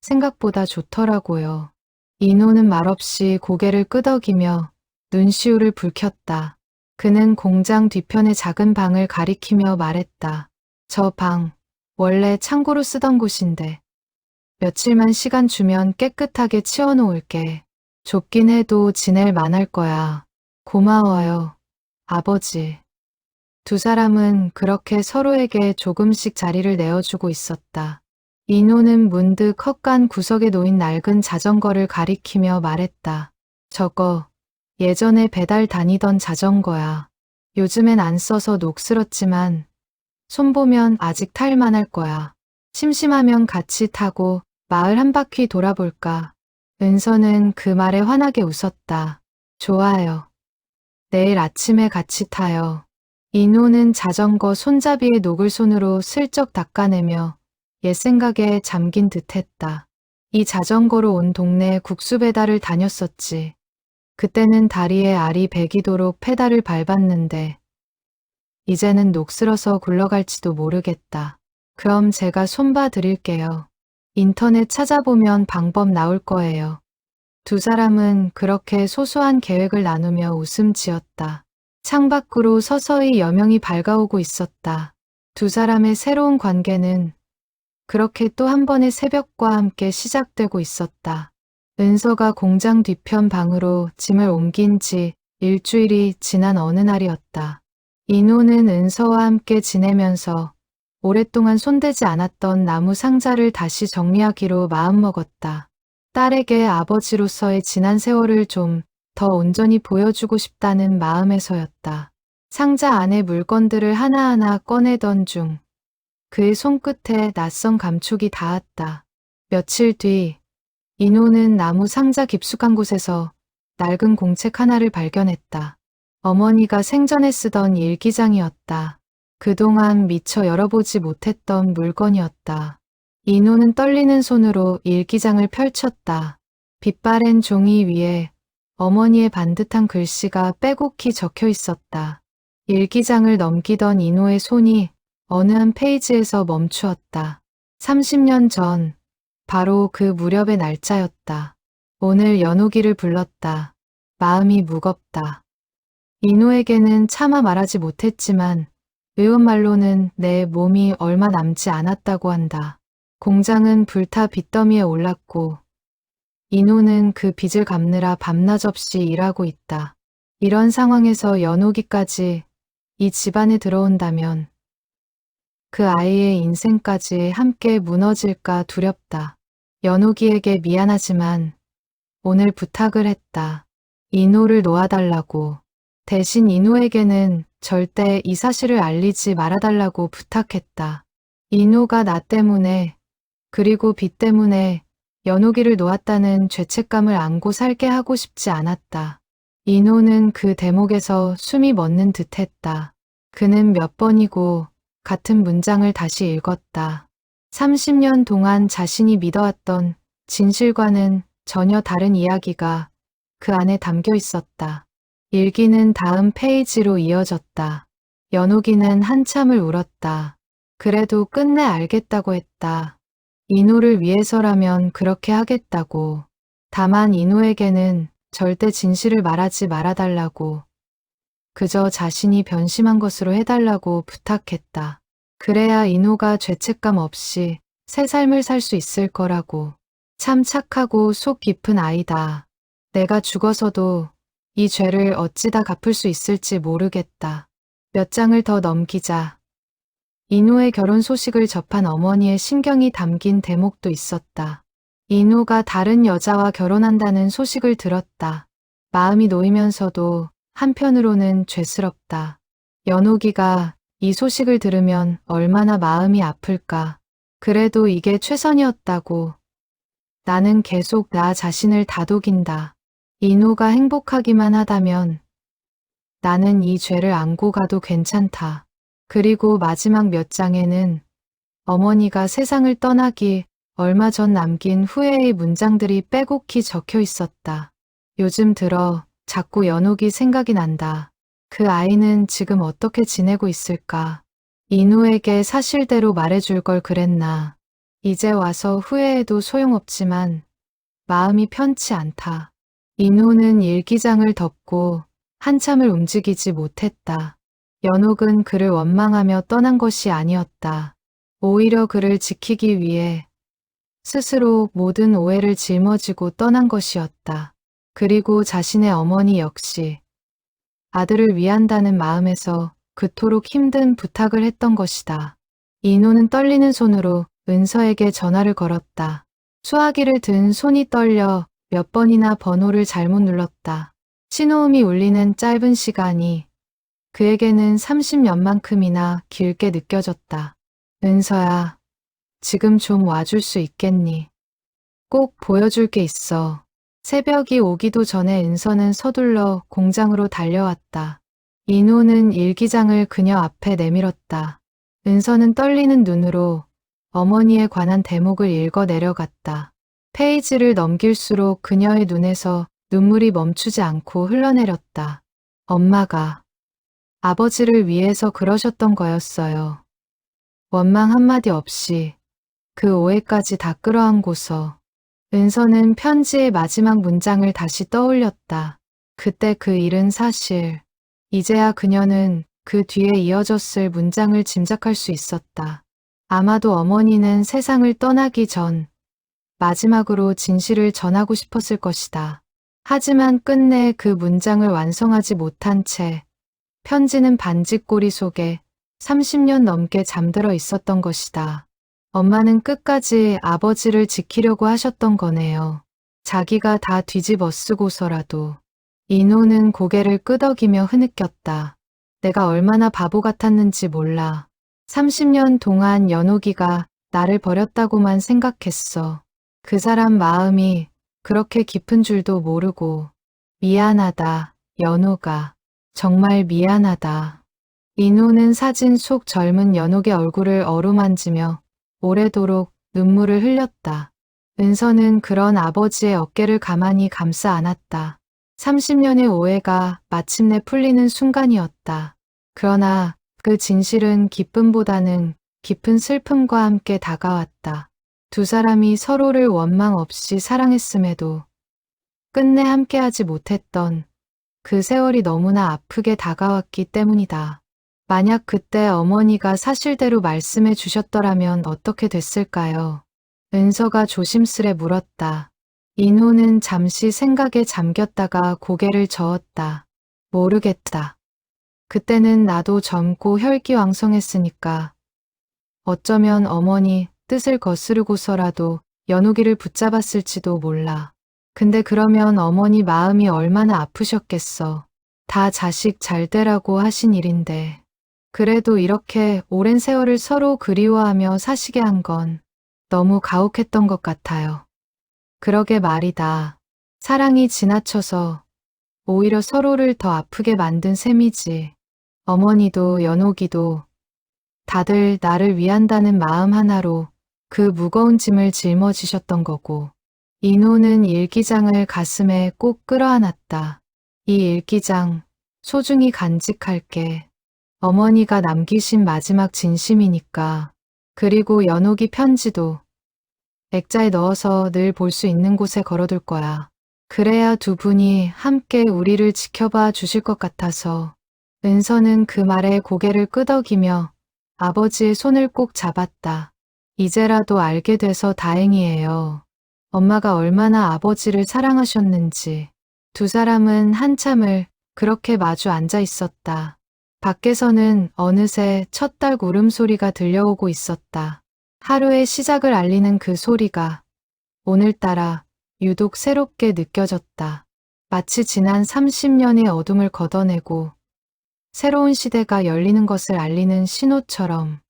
생각보다 좋더라고요. 인호는 말없이 고개를 끄덕이며 눈시울을 붉혔다. 그는 공장 뒤편의 작은 방을 가리키며 말했다. 저 방, 원래 창고로 쓰던 곳인데. 며칠만 시간 주면 깨끗하게 치워놓을게. 좁긴 해도 지낼 만할 거야. 고마워요, 아버지. 두 사람은 그렇게 서로에게 조금씩 자리를 내어주고 있었다. 인호는 문득 헛간 구석에 놓인 낡은 자전거를 가리키며 말했다. 저거, 예전에 배달 다니던 자전거야. 요즘엔 안 써서 녹슬었지만 손보면 아직 탈만할 거야. 심심하면 같이 타고 마을 한 바퀴 돌아볼까. 은서는 그 말에 환하게 웃었다. 좋아요. 내일 아침에 같이 타요. 인호는 자전거 손잡이에 녹을 손으로 슬쩍 닦아내며 옛 생각에 잠긴 듯했다. 이 자전거로 온 동네 국수 배달을 다녔었지. 그때는 다리에 알이 배기도록 페달을 밟았는데 이제는 녹슬어서 굴러갈지도 모르겠다. 그럼 제가 손봐 드릴게요. 인터넷 찾아보면 방법 나올 거예요. 두 사람은 그렇게 소소한 계획을 나누며 웃음 지었다. 창밖으로 서서히 여명이 밝아오고 있었다. 두 사람의 새로운 관계는 그렇게 또 한 번의 새벽과 함께 시작되고 있었다. 은서가 공장 뒤편 방으로 짐을 옮긴 지 일주일이 지난 어느 날이었다. 인호는 은서와 함께 지내면서 오랫동안 손대지 않았던 나무 상자를 다시 정리하기로 마음먹었다. 딸에게 아버지로서의 지난 세월을 좀 더 온전히 보여주고 싶다는 마음에서였다. 상자 안에 물건들을 하나하나 꺼내던 중 그의 손끝에 낯선 감촉이 닿았다. 며칠 뒤 인호는 나무 상자 깊숙한 곳에서 낡은 공책 하나를 발견했다. 어머니가 생전에 쓰던 일기장이었다. 그동안 미처 열어보지 못했던 물건이었다. 인호는 떨리는 손으로 일기장을 펼쳤다. 빛바랜 종이 위에 어머니의 반듯한 글씨가 빼곡히 적혀 있었다. 일기장을 넘기던 인호의 손이 어느 한 페이지에서 멈추었다. 30년 전, 바로 그 무렵의 날짜였다. 오늘 연옥이를 불렀다. 마음이 무겁다. 인호에게는 차마 말하지 못했지만 의원말로는 내 몸이 얼마 남지 않았다고 한다. 공장은 불타 빚더미에 올랐고 인호는 그 빚을 갚느라 밤낮 없이 일하고 있다. 이런 상황에서 연옥이까지 이 집안에 들어온다면 그 아이의 인생까지 함께 무너질까 두렵다. 연옥이에게 미안하지만 오늘 부탁을 했다. 인호를 놓아달라고. 대신 인호에게는 절대 이 사실을 알리지 말아달라고 부탁했다. 인호가 나 때문에 그리고 빚 때문에 연옥이를 놓았다는 죄책감을 안고 살게 하고 싶지 않았다. 인호는 그 대목에서 숨이 멎는 듯했다. 그는 몇 번이고 같은 문장을 다시 읽었다. 30년 동안 자신이 믿어왔던 진실과는 전혀 다른 이야기가 그 안에 담겨 있었다. 일기는 다음 페이지로 이어졌다. 연옥이는 한참을 울었다. 그래도 끝내 알겠다고 했다. 인호를 위해서라면 그렇게 하겠다고. 다만 인호에게는 절대 진실을 말하지 말아달라고. 그저 자신이 변심한 것으로 해달라고 부탁했다. 그래야 인호가 죄책감 없이 새 삶을 살 수 있을 거라고. 참 착하고 속 깊은 아이다. 내가 죽어서도 이 죄를 어찌다 갚을 수 있을지 모르겠다. 몇 장을 더 넘기자. 인호의 결혼 소식을 접한 어머니의 심경이 담긴 대목도 있었다. 인호가 다른 여자와 결혼한다는 소식을 들었다. 마음이 놓이면서도 한편으로는 죄스럽다. 연옥이가 이 소식을 들으면 얼마나 마음이 아플까. 그래도 이게 최선이었다고. 나는 계속 나 자신을 다독인다. 인호가 행복하기만 하다면 나는 이 죄를 안고 가도 괜찮다. 그리고 마지막 몇 장에는 어머니가 세상을 떠나기 얼마 전 남긴 후회의 문장들이 빼곡히 적혀 있었다. 요즘 들어 자꾸 연옥이 생각이 난다. 그 아이는 지금 어떻게 지내고 있을까? 인호에게 사실대로 말해줄 걸 그랬나. 이제 와서 후회해도 소용없지만 마음이 편치 않다. 인호는 일기장을 덮고 한참을 움직이지 못했다. 연옥이는 그 글을 읽으며 눈물을 닦았다. 30년 동안 자신이 믿어왔던 진실과는 전혀 다른 이야기가 그 안에 담겨 있었다. 일기는 다음 페이지로 이어졌다. 연옥이는 한참을 울었다. 그래도 끝내 알겠다고 했다. 인호를 위해서라면 그렇게 하겠다고. 연옥은 그를 원망하며 떠난 것이 아니었다. 오히려 그를 지키기 위해 스스로 모든 오해를 짊어지고 떠난 것이었다. 그리고 자신의 어머니 역시 아들을 위한다는 마음에서 그토록 힘든 부탁을 했던 것이다. 인호는 떨리는 손으로 은서에게 전화를 걸었다. 수화기를 든 손이 떨려 몇 번이나 번호를 잘못 눌렀다. 신호음이 울리는 짧은 시간이 그에게는 30년만큼이나 길게 느껴졌다. 은서야, 지금 좀 와줄 수 있겠니? 꼭 보여줄 게 있어. 새벽이 오기도 전에 은서는 서둘러 공장으로 달려왔다. 인호는 일기장을 그녀 앞에 내밀었다. 은서는 떨리는 눈으로 어머니에 관한 대목을 읽어 내려갔다. 페이지를 넘길수록 그녀의 눈에서 눈물이 멈추지 않고 흘러내렸다. 엄마가 아버지를 위해서 그러셨던 거였어요. 원망 한마디 없이 그 오해까지 다 끌어안고서 은서는 편지의 마지막 문장을 다시 떠올렸다. 그때 그 일은 사실, 이제야 그녀는 그 뒤에 이어졌을 문장을 짐작할 수 있었다. 아마도 어머니는 세상을 떠나기 전 마지막으로 진실을 전하고 싶었을 것이다. 하지만 끝내 그 문장을 완성하지 못한 채 편지는 반지꼬리 속에 30년 넘게 잠들어 있었던 것이다. 엄마는 끝까지 아버지를 지키려고 하셨던 거네요. 자기가 다 뒤집어 쓰고서라도. 인호는 고개를 끄덕이며 흐느꼈다. 내가 얼마나 바보 같았는지 몰라. 30년 동안 연옥이가 나를 버렸다고만 생각했어. 그 사람 마음이 그렇게 깊은 줄도 모르고. 미안하다, 연옥아. 정말 미안하다. 인호는 사진 속 젊은 연옥의 얼굴을 어루만지며 오래도록 눈물을 흘렸다. 은서는 그런 아버지의 어깨를 가만히 감싸 안았다. 30년의 오해가 마침내 풀리는 순간이었다. 그러나 그 진실은 기쁨보다는 깊은 슬픔과 함께 다가왔다. 두 사람이 서로를 원망 없이 사랑했음에도 끝내 함께하지 못했던 그 세월이 너무나 아프게 다가왔기 때문이다. 만약 그때 어머니가 사실대로 말씀해 주셨더라면 어떻게 됐을까요? 은서가 조심스레 물었다. 인호는 잠시 생각에 잠겼다가 고개를 저었다. 모르겠다. 그때는 나도 젊고 혈기왕성했으니까. 어쩌면 어머니 뜻을 거스르고서라도 연옥이를 붙잡았을지도 몰라. 근데 그러면 어머니 마음이 얼마나 아프셨겠어. 다 자식 잘 되라고 하신 일인데. 그래도 이렇게 오랜 세월을 서로 그리워하며 사시게 한 건 너무 가혹했던 것 같아요. 그러게 말이다. 사랑이 지나쳐서 오히려 서로를 더 아프게 만든 셈이지. 어머니도 연옥이도 다들 나를 위한다는 마음 하나로 그 무거운 짐을 짊어지셨던 거고. 인호는 일기장을 가슴에 꼭 끌어안았다. 이 일기장 소중히 간직할게. 어머니가 남기신 마지막 진심이니까. 그리고 연옥이 편지도 액자에 넣어서 늘 볼 수 있는 곳에 걸어둘 거야. 그래야 두 분이 함께 우리를 지켜봐 주실 것 같아서. 은서는 그 말에 고개를 끄덕이며 아버지의 손을 꼭 잡았다. 이제라도 알게 돼서 다행이에요. 엄마가 얼마나 아버지를 사랑하셨는지. 두 사람은 한참을 그렇게 마주 앉아 있었다. 밖에서는 어느새 첫 달 울음소리가 들려오고 있었다. 하루의 시작을 알리는 그 소리가 오늘따라 유독 새롭게 느껴졌다. 마치 지난 30년의 어둠을 걷어내고 새로운 시대가 열리는 것을 알리는 신호처럼.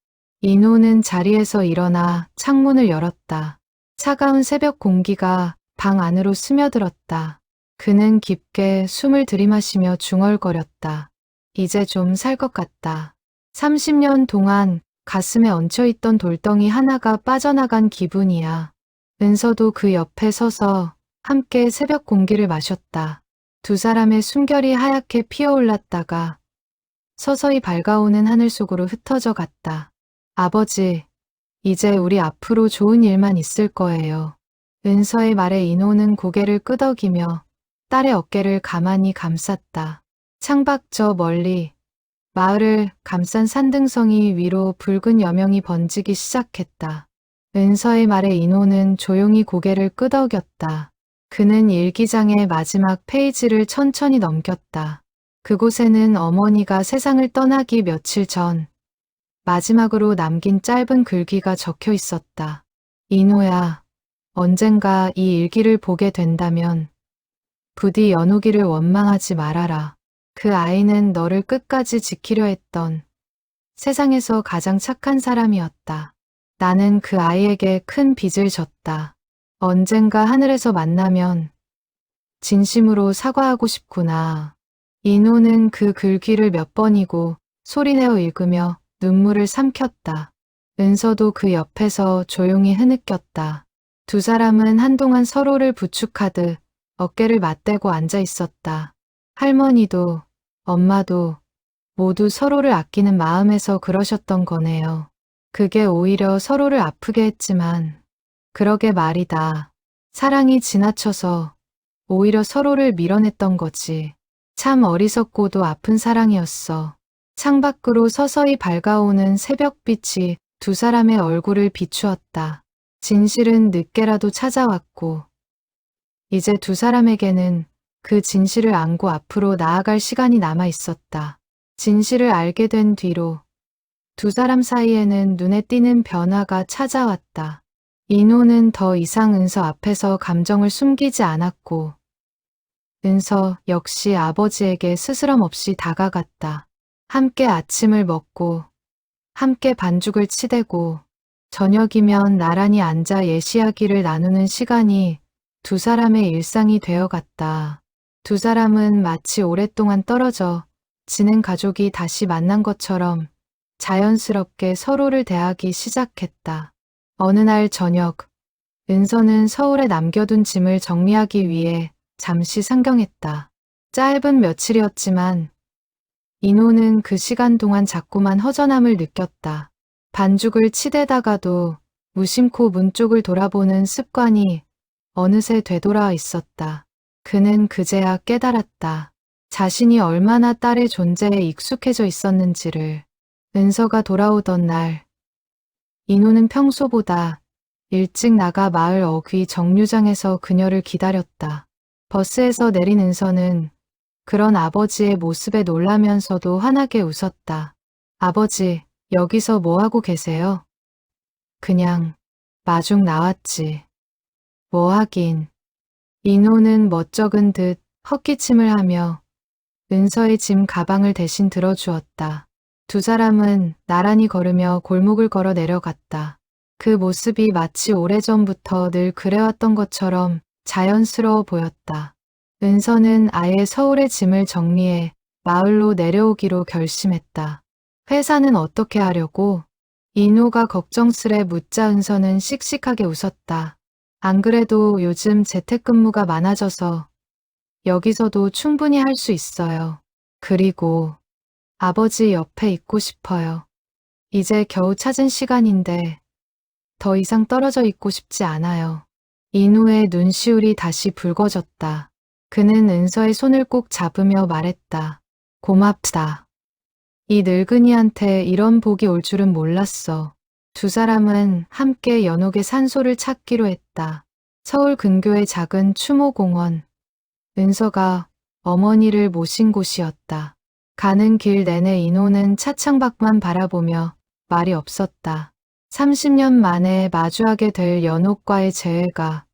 인호는 자리에서 일어나 창문을 열었다. 차가운 새벽 공기가 방 안으로 스며들었다. 그는 깊게 숨을 들이마시며 중얼거렸다. 이제 좀 살 것 같다. 30년 동안 가슴에 얹혀있던 돌덩이 하나가 빠져나간 기분이야. 은서도 그 옆에 서서 함께 새벽 공기를 마셨다. 두 사람의 숨결이 하얗게 피어올랐다가 서서히 밝아오는 하늘 속으로 흩어져 갔다. 아버지, 이제 우리 앞으로 좋은 일만 있을 거예요. 은서의 말에 인호는 고개를 끄덕이며 딸의 어깨를 가만히 감쌌다. 창밖 저 멀리 마을을 감싼 산등성이 위로 붉은 여명이 번지기 시작했다. 은서의 말에 인호는 조용히 고개를 끄덕였다. 그는 일기장의 마지막 페이지를 천천히 넘겼다. 그곳에는 어머니가 세상을 떠나기 며칠 전 마지막으로 남긴 짧은 글귀가 적혀 있었다. 인호야, 언젠가 이 일기를 보게 된다면 부디 연호기를 원망하지 말아라. 그 아이는 너를 끝까지 지키려 했던 세상에서 가장 착한 사람이었다. 나는 그 아이에게 큰 빚을 졌다. 언젠가 하늘에서 만나면 진심으로 사과하고 싶구나. 인호는 그 글귀를 몇 번이고 소리내어 읽으며 눈물을 삼켰다. 은서도 그 옆에서 조용히 흐느꼈다. 두 사람은 한동안 서로를 부축하듯 어깨를 맞대고 앉아 있었다. 할머니도 엄마도 모두 서로를 아끼는 마음에서 그러셨던 거네요. 그게 오히려 서로를 아프게 했지만 그러게 말이다. 사랑이 지나쳐서 오히려 서로를 밀어냈던 거지. 참 어리석고도 아픈 사랑이었어. 창밖으로 서서히 밝아오는 새벽빛이 두 사람의 얼굴을 비추었다. 진실은 늦게라도 찾아왔고 이제 두 사람에게는 그 진실을 안고 앞으로 나아갈 시간이 남아 있었다. 진실을 알게 된 뒤로 두 사람 사이에는 눈에 띄는 변화가 찾아왔다. 인호는 더 이상 은서 앞에서 감정을 숨기지 않았고 은서 역시 아버지에게 스스럼 없이 다가갔다. 함께 아침을 먹고 함께 반죽을 치대고 저녁이면 나란히 앉아 예시이야기를 나누는 시간이 두 사람의 일상이 되어갔다. 두 사람은 마치 오랫동안 떨어져 지낸 가족이 다시 만난 것처럼 자연스럽게 서로를 대하기 시작했다. 어느 날 저녁, 은서는 서울에 남겨둔 짐을 정리하기 위해 잠시 상경했다. 짧은 며칠이었지만 인호는 그 시간 동안 자꾸만 허전함을 느꼈다. 반죽을 치대다가도 무심코 문 쪽을 돌아보는 습관이 어느새 되돌아와 있었다. 그는 그제야 깨달았다. 자신이 얼마나 딸의 존재에 익숙해져 있었는지를. 은서가 돌아오던 날, 인호는 평소보다 일찍 나가 마을 어귀 정류장에서 그녀를 기다렸다. 버스에서 내린 은서는 그런 아버지의 모습에 놀라면서도 환하게 웃었다. 아버지, 여기서 뭐 하고 계세요? 그냥 마중 나왔지. 뭐 하긴. 인호는 멋쩍은 듯 헛기침을 하며 은서의 짐 가방을 대신 들어주었다. 두 사람은 나란히 걸으며 골목을 걸어 내려갔다. 그 모습이 마치 오래전부터 늘 그래왔던 것처럼 자연스러워 보였다. 은서는 아예 서울의 짐을 정리해 마을로 내려오기로 결심했다. 회사는 어떻게 하려고? 인호가 걱정스레 묻자 은서는 씩씩하게 웃었다. 안 그래도 요즘 재택근무가 많아져서 여기서도 충분히 할 수 있어요. 그리고 아버지 옆에 있고 싶어요. 이제 겨우 찾은 시간인데 더 이상 떨어져 있고 싶지 않아요. 인호의 눈시울이 다시 붉어졌다. 그는 은서의 손을 꼭 잡으며 말했다. 고맙다. 이 늙은이한테 이런 복이 올 줄은 몰랐어. 두 사람은 함께 연옥의 산소를 찾기로 했다. 서울 근교의 작은 추모공원. 은서가 어머니를 모신 곳이었다. 가는 길 내내 인호는 차창밖만 바라보며 말이 없었다. 30년 만에 마주하게 될 연옥과의 재회가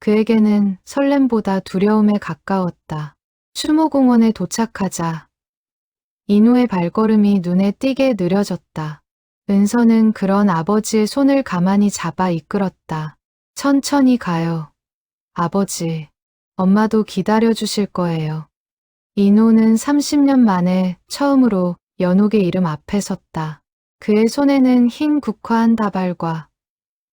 그에게는 설렘보다 두려움에 가까웠다. 추모공원에 도착하자 인호의 발걸음이 눈에 띄게 느려졌다. 은서는 그런 아버지의 손을 가만히 잡아 이끌었다. 천천히 가요. 아버지, 엄마도 기다려주실 거예요. 인호는 30년 만에 처음으로 연옥의 이름 앞에 섰다. 그의 손에는 흰 국화 한 다발과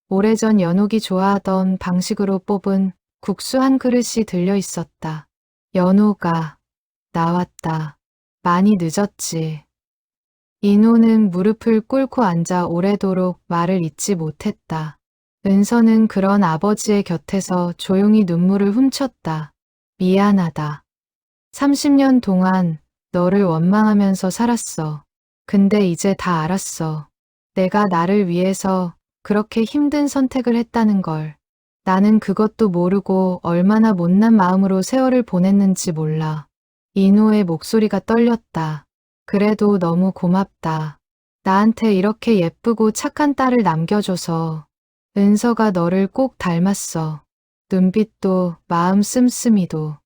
오래전 연옥이 좋아하던 방식으로 뽑은 국수 한 그릇이 들려 있었다. 연옥아, 나왔다. 많이 늦었지. 인호는 무릎을 꿇고 앉아 오래도록 말을 잇지 못했다. 은서는 그런 아버지의 곁에서 조용히 눈물을 훔쳤다. 미안하다. 30년 동안 너를 원망하면서 살았어. 근데 이제 다 알았어. 내가 나를 위해서 그렇게 힘든 선택을 했다는 걸. 나는 그것도 모르고 얼마나 못난 마음으로 세월을 보냈는지 몰라. 인호의 목소리가 떨렸다. 그래도 너무 고맙다. 나한테 이렇게 예쁘고 착한 딸을 남겨줘서. 은서가 너를 꼭 닮았어. 눈빛도 마음 씀씀이도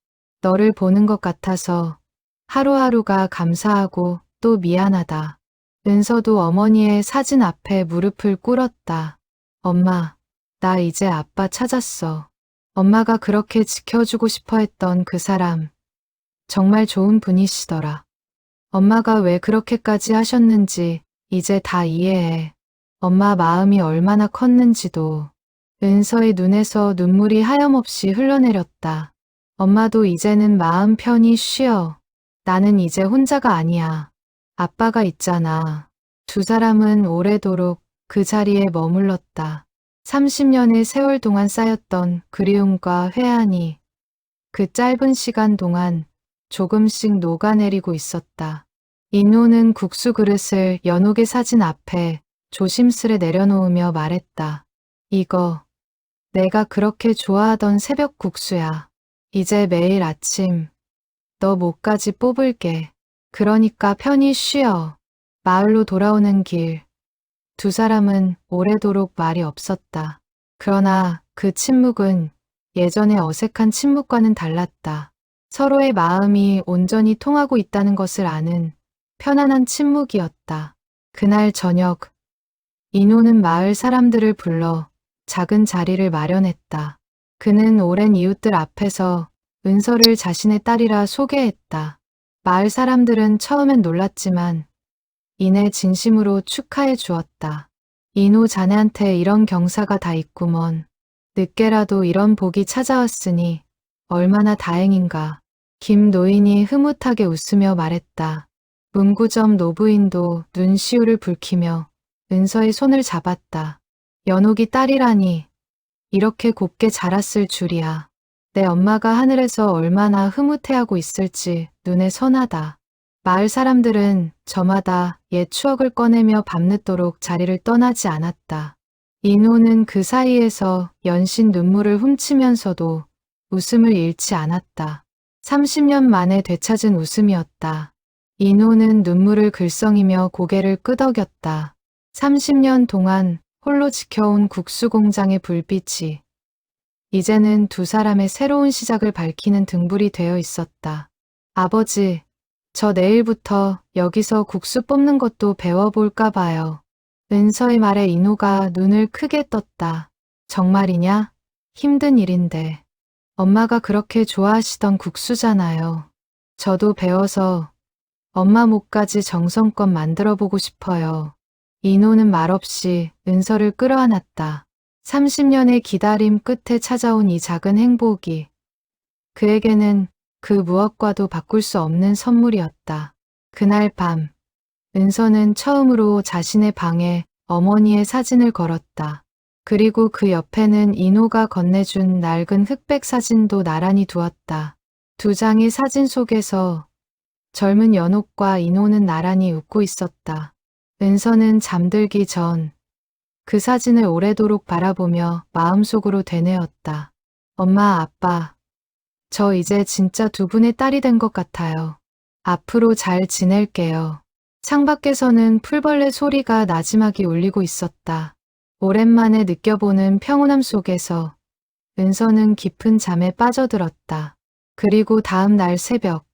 너를 보는 것 같아서 하루하루가 감사하고 또 미안하다. 은서도 어머니의 사진 앞에 무릎을 꿇었다. 엄마, 나 이제 아빠 찾았어. 엄마가 그렇게 지켜주고 싶어 했던 그 사람. 정말 좋은 분이시더라. 엄마가 왜 그렇게까지 하셨는지 이제 다 이해해. 엄마 마음이 얼마나 컸는지도. 은서의 눈에서 눈물이 하염없이 흘러내렸다. 엄마도 이제는 마음 편히 쉬어. 나는 이제 혼자가 아니야. 아빠가 있잖아. 두 사람은 오래도록 그 자리에 머물렀다. 30년의 세월 동안 쌓였던 그리움과 회한이 그 짧은 시간 동안 조금씩 녹아내리고 있었다. 인호는 국수 그릇을 연옥의 사진 앞에 조심스레 내려놓으며 말했다. 이거 내가 그렇게 좋아하던 새벽 국수야. 이제 매일 아침 너 목까지 뽑을게. 그러니까 편히 쉬어. 마을로 돌아오는 길. 두 사람은 오래도록 말이 없었다. 그러나 그 침묵은 예전의 어색한 침묵과는 달랐다. 서로의 마음이 온전히 통하고 있다는 것을 아는 편안한 침묵이었다. 그날 저녁, 인호는 마을 사람들을 불러 작은 자리를 마련했다. 그는 오랜 이웃들 앞에서 은서를 자신의 딸이라 소개했다. 마을 사람들은 처음엔 놀랐지만 이내 진심으로 축하해 주었다. 인호 자네한테 이런 경사가 다 있구먼. 늦게라도 이런 복이 찾아왔으니 얼마나 다행인가. 김 노인이 흐뭇하게 웃으며 말했다. 문구점 노부인도 눈시울을 붉히며 은서의 손을 잡았다. 연옥이 딸이라니 이렇게 곱게 자랐을 줄이야. 내 엄마가 하늘에서 얼마나 흐뭇해하고 있을지 눈에 선하다. 마을 사람들은 저마다 옛 추억을 꺼내며 밤늦도록 자리를 떠나지 않았다. 인호는 그 사이에서 연신 눈물을 훔치면서도 웃음을 잃지 않았다. 30년 만에 되찾은 웃음이었다. 인호는 눈물을 글썽이며 고개를 끄덕였다. 30년 동안 홀로 지켜온 국수 공장의 불빛이 이제는 두 사람의 새로운 시작을 밝히는 등불이 되어 있었다. 아버지, 저 내일부터 여기서 국수 뽑는 것도 배워볼까 봐요. 은서의 말에 인호가 눈을 크게 떴다. 정말이냐? 힘든 일인데. 엄마가 그렇게 좋아하시던 국수잖아요. 저도 배워서 엄마 목까지 정성껏 만들어보고 싶어요. 인호는 말없이 은서를 끌어안았다. 30년의 기다림 끝에 찾아온 이 작은 행복이 그에게는 그 무엇과도 바꿀 수 없는 선물이었다. 그날 밤, 은서는 처음으로 자신의 방에 어머니의 사진을 걸었다. 그리고 그 옆에는 인호가 건네준 낡은 흑백 사진도 나란히 두었다. 두 장의 사진 속에서 젊은 연옥과 인호는 나란히 웃고 있었다. 은서는 잠들기 전 그 사진을 오래도록 바라보며 마음속으로 되뇌었다. 엄마, 아빠, 저 이제 진짜 두 분의 딸이 된 것 같아요. 앞으로 잘 지낼게요. 창밖에서는 풀벌레 소리가 나지막이 울리고 있었다. 오랜만에 느껴보는 평온함 속에서 은서는 깊은 잠에 빠져들었다. 그리고 다음 날 새벽,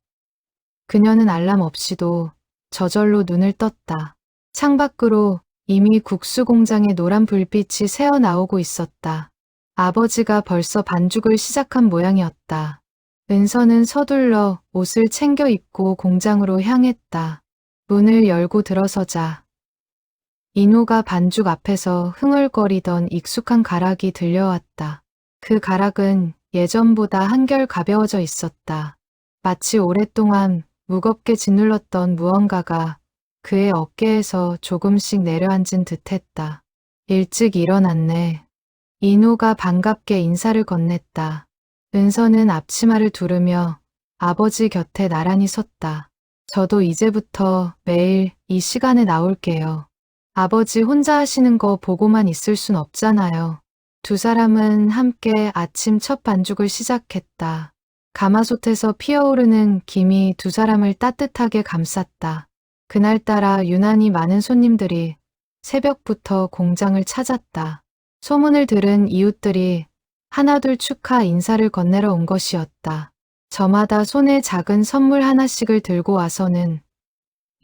그녀는 알람 없이도 저절로 눈을 떴다. 창밖으로 이미 국수 공장의 노란 불빛이 새어나오고 있었다. 아버지가 벌써 반죽을 시작한 모양이었다. 은서는 서둘러 옷을 챙겨 입고 공장으로 향했다. 문을 열고 들어서자 인호가 반죽 앞에서 흥얼거리던 익숙한 가락이 들려왔다. 그 가락은 예전보다 한결 가벼워져 있었다. 마치 오랫동안 무겁게 짓눌렀던 무언가가 그의 어깨에서 조금씩 내려앉은 듯했다. 일찍 일어났네. 인호가 반갑게 인사를 건넸다. 은서는 앞치마를 두르며 아버지 곁에 나란히 섰다. 저도 이제부터 매일 이 시간에 나올게요. 아버지 혼자 하시는 거 보고만 있을 순 없잖아요. 두 사람은 함께 아침 첫 반죽을 시작했다. 가마솥에서 피어오르는 김이 두 사람을 따뜻하게 감쌌다. 그날따라 유난히 많은 손님들이 새벽부터 공장을 찾았다. 소문을 들은 이웃들이 하나둘 축하 인사를 건네러 온 것이었다. 저마다 손에 작은 선물 하나씩을 들고 와서는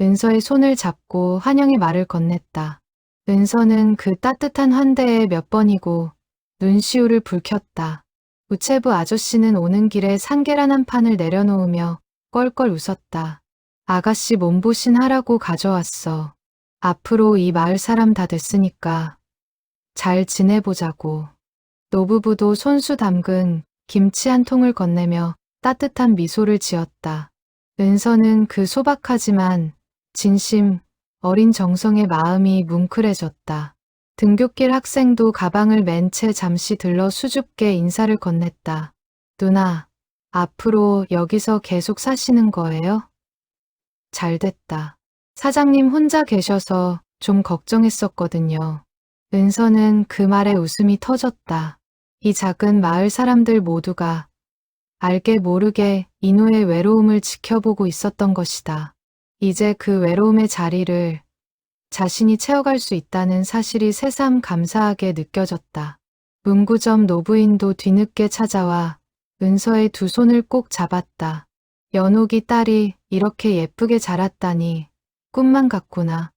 은서의 손을 잡고 환영의 말을 건넸다. 은서는 그 따뜻한 환대에 몇 번이고 눈시울을 붉혔다. 우체부 아저씨는 오는 길에 산계란 한 판을 내려놓으며 껄껄 웃었다. 아가씨 몸보신 하라고 가져왔어. 앞으로 이 마을 사람 다 됐으니까 잘 지내보자고. 노부부도 손수 담근 김치 한 통을 건네며 따뜻한 미소를 지었다. 은서는 그 소박하지만 진심 어린 정성의 마음이 뭉클해졌다. 등굣길 학생도 가방을 맨 채 잠시 들러 수줍게 인사를 건넸다. 누나, 앞으로 여기서 계속 사시는 거예요? 잘됐다. 사장님 혼자 계셔서 좀 걱정했었거든요. 은서는 그 말에 웃음이 터졌다. 이 작은 마을 사람들 모두가 알게 모르게 인호의 외로움을 지켜보고 있었던 것이다. 이제 그 외로움의 자리를 자신이 채워갈 수 있다는 사실이 새삼 감사하게 느껴졌다. 문구점 노부인도 뒤늦게 찾아와 은서의 두 손을 꼭 잡았다. 연옥이 딸이 이렇게 예쁘게 자랐다니 꿈만 같구나.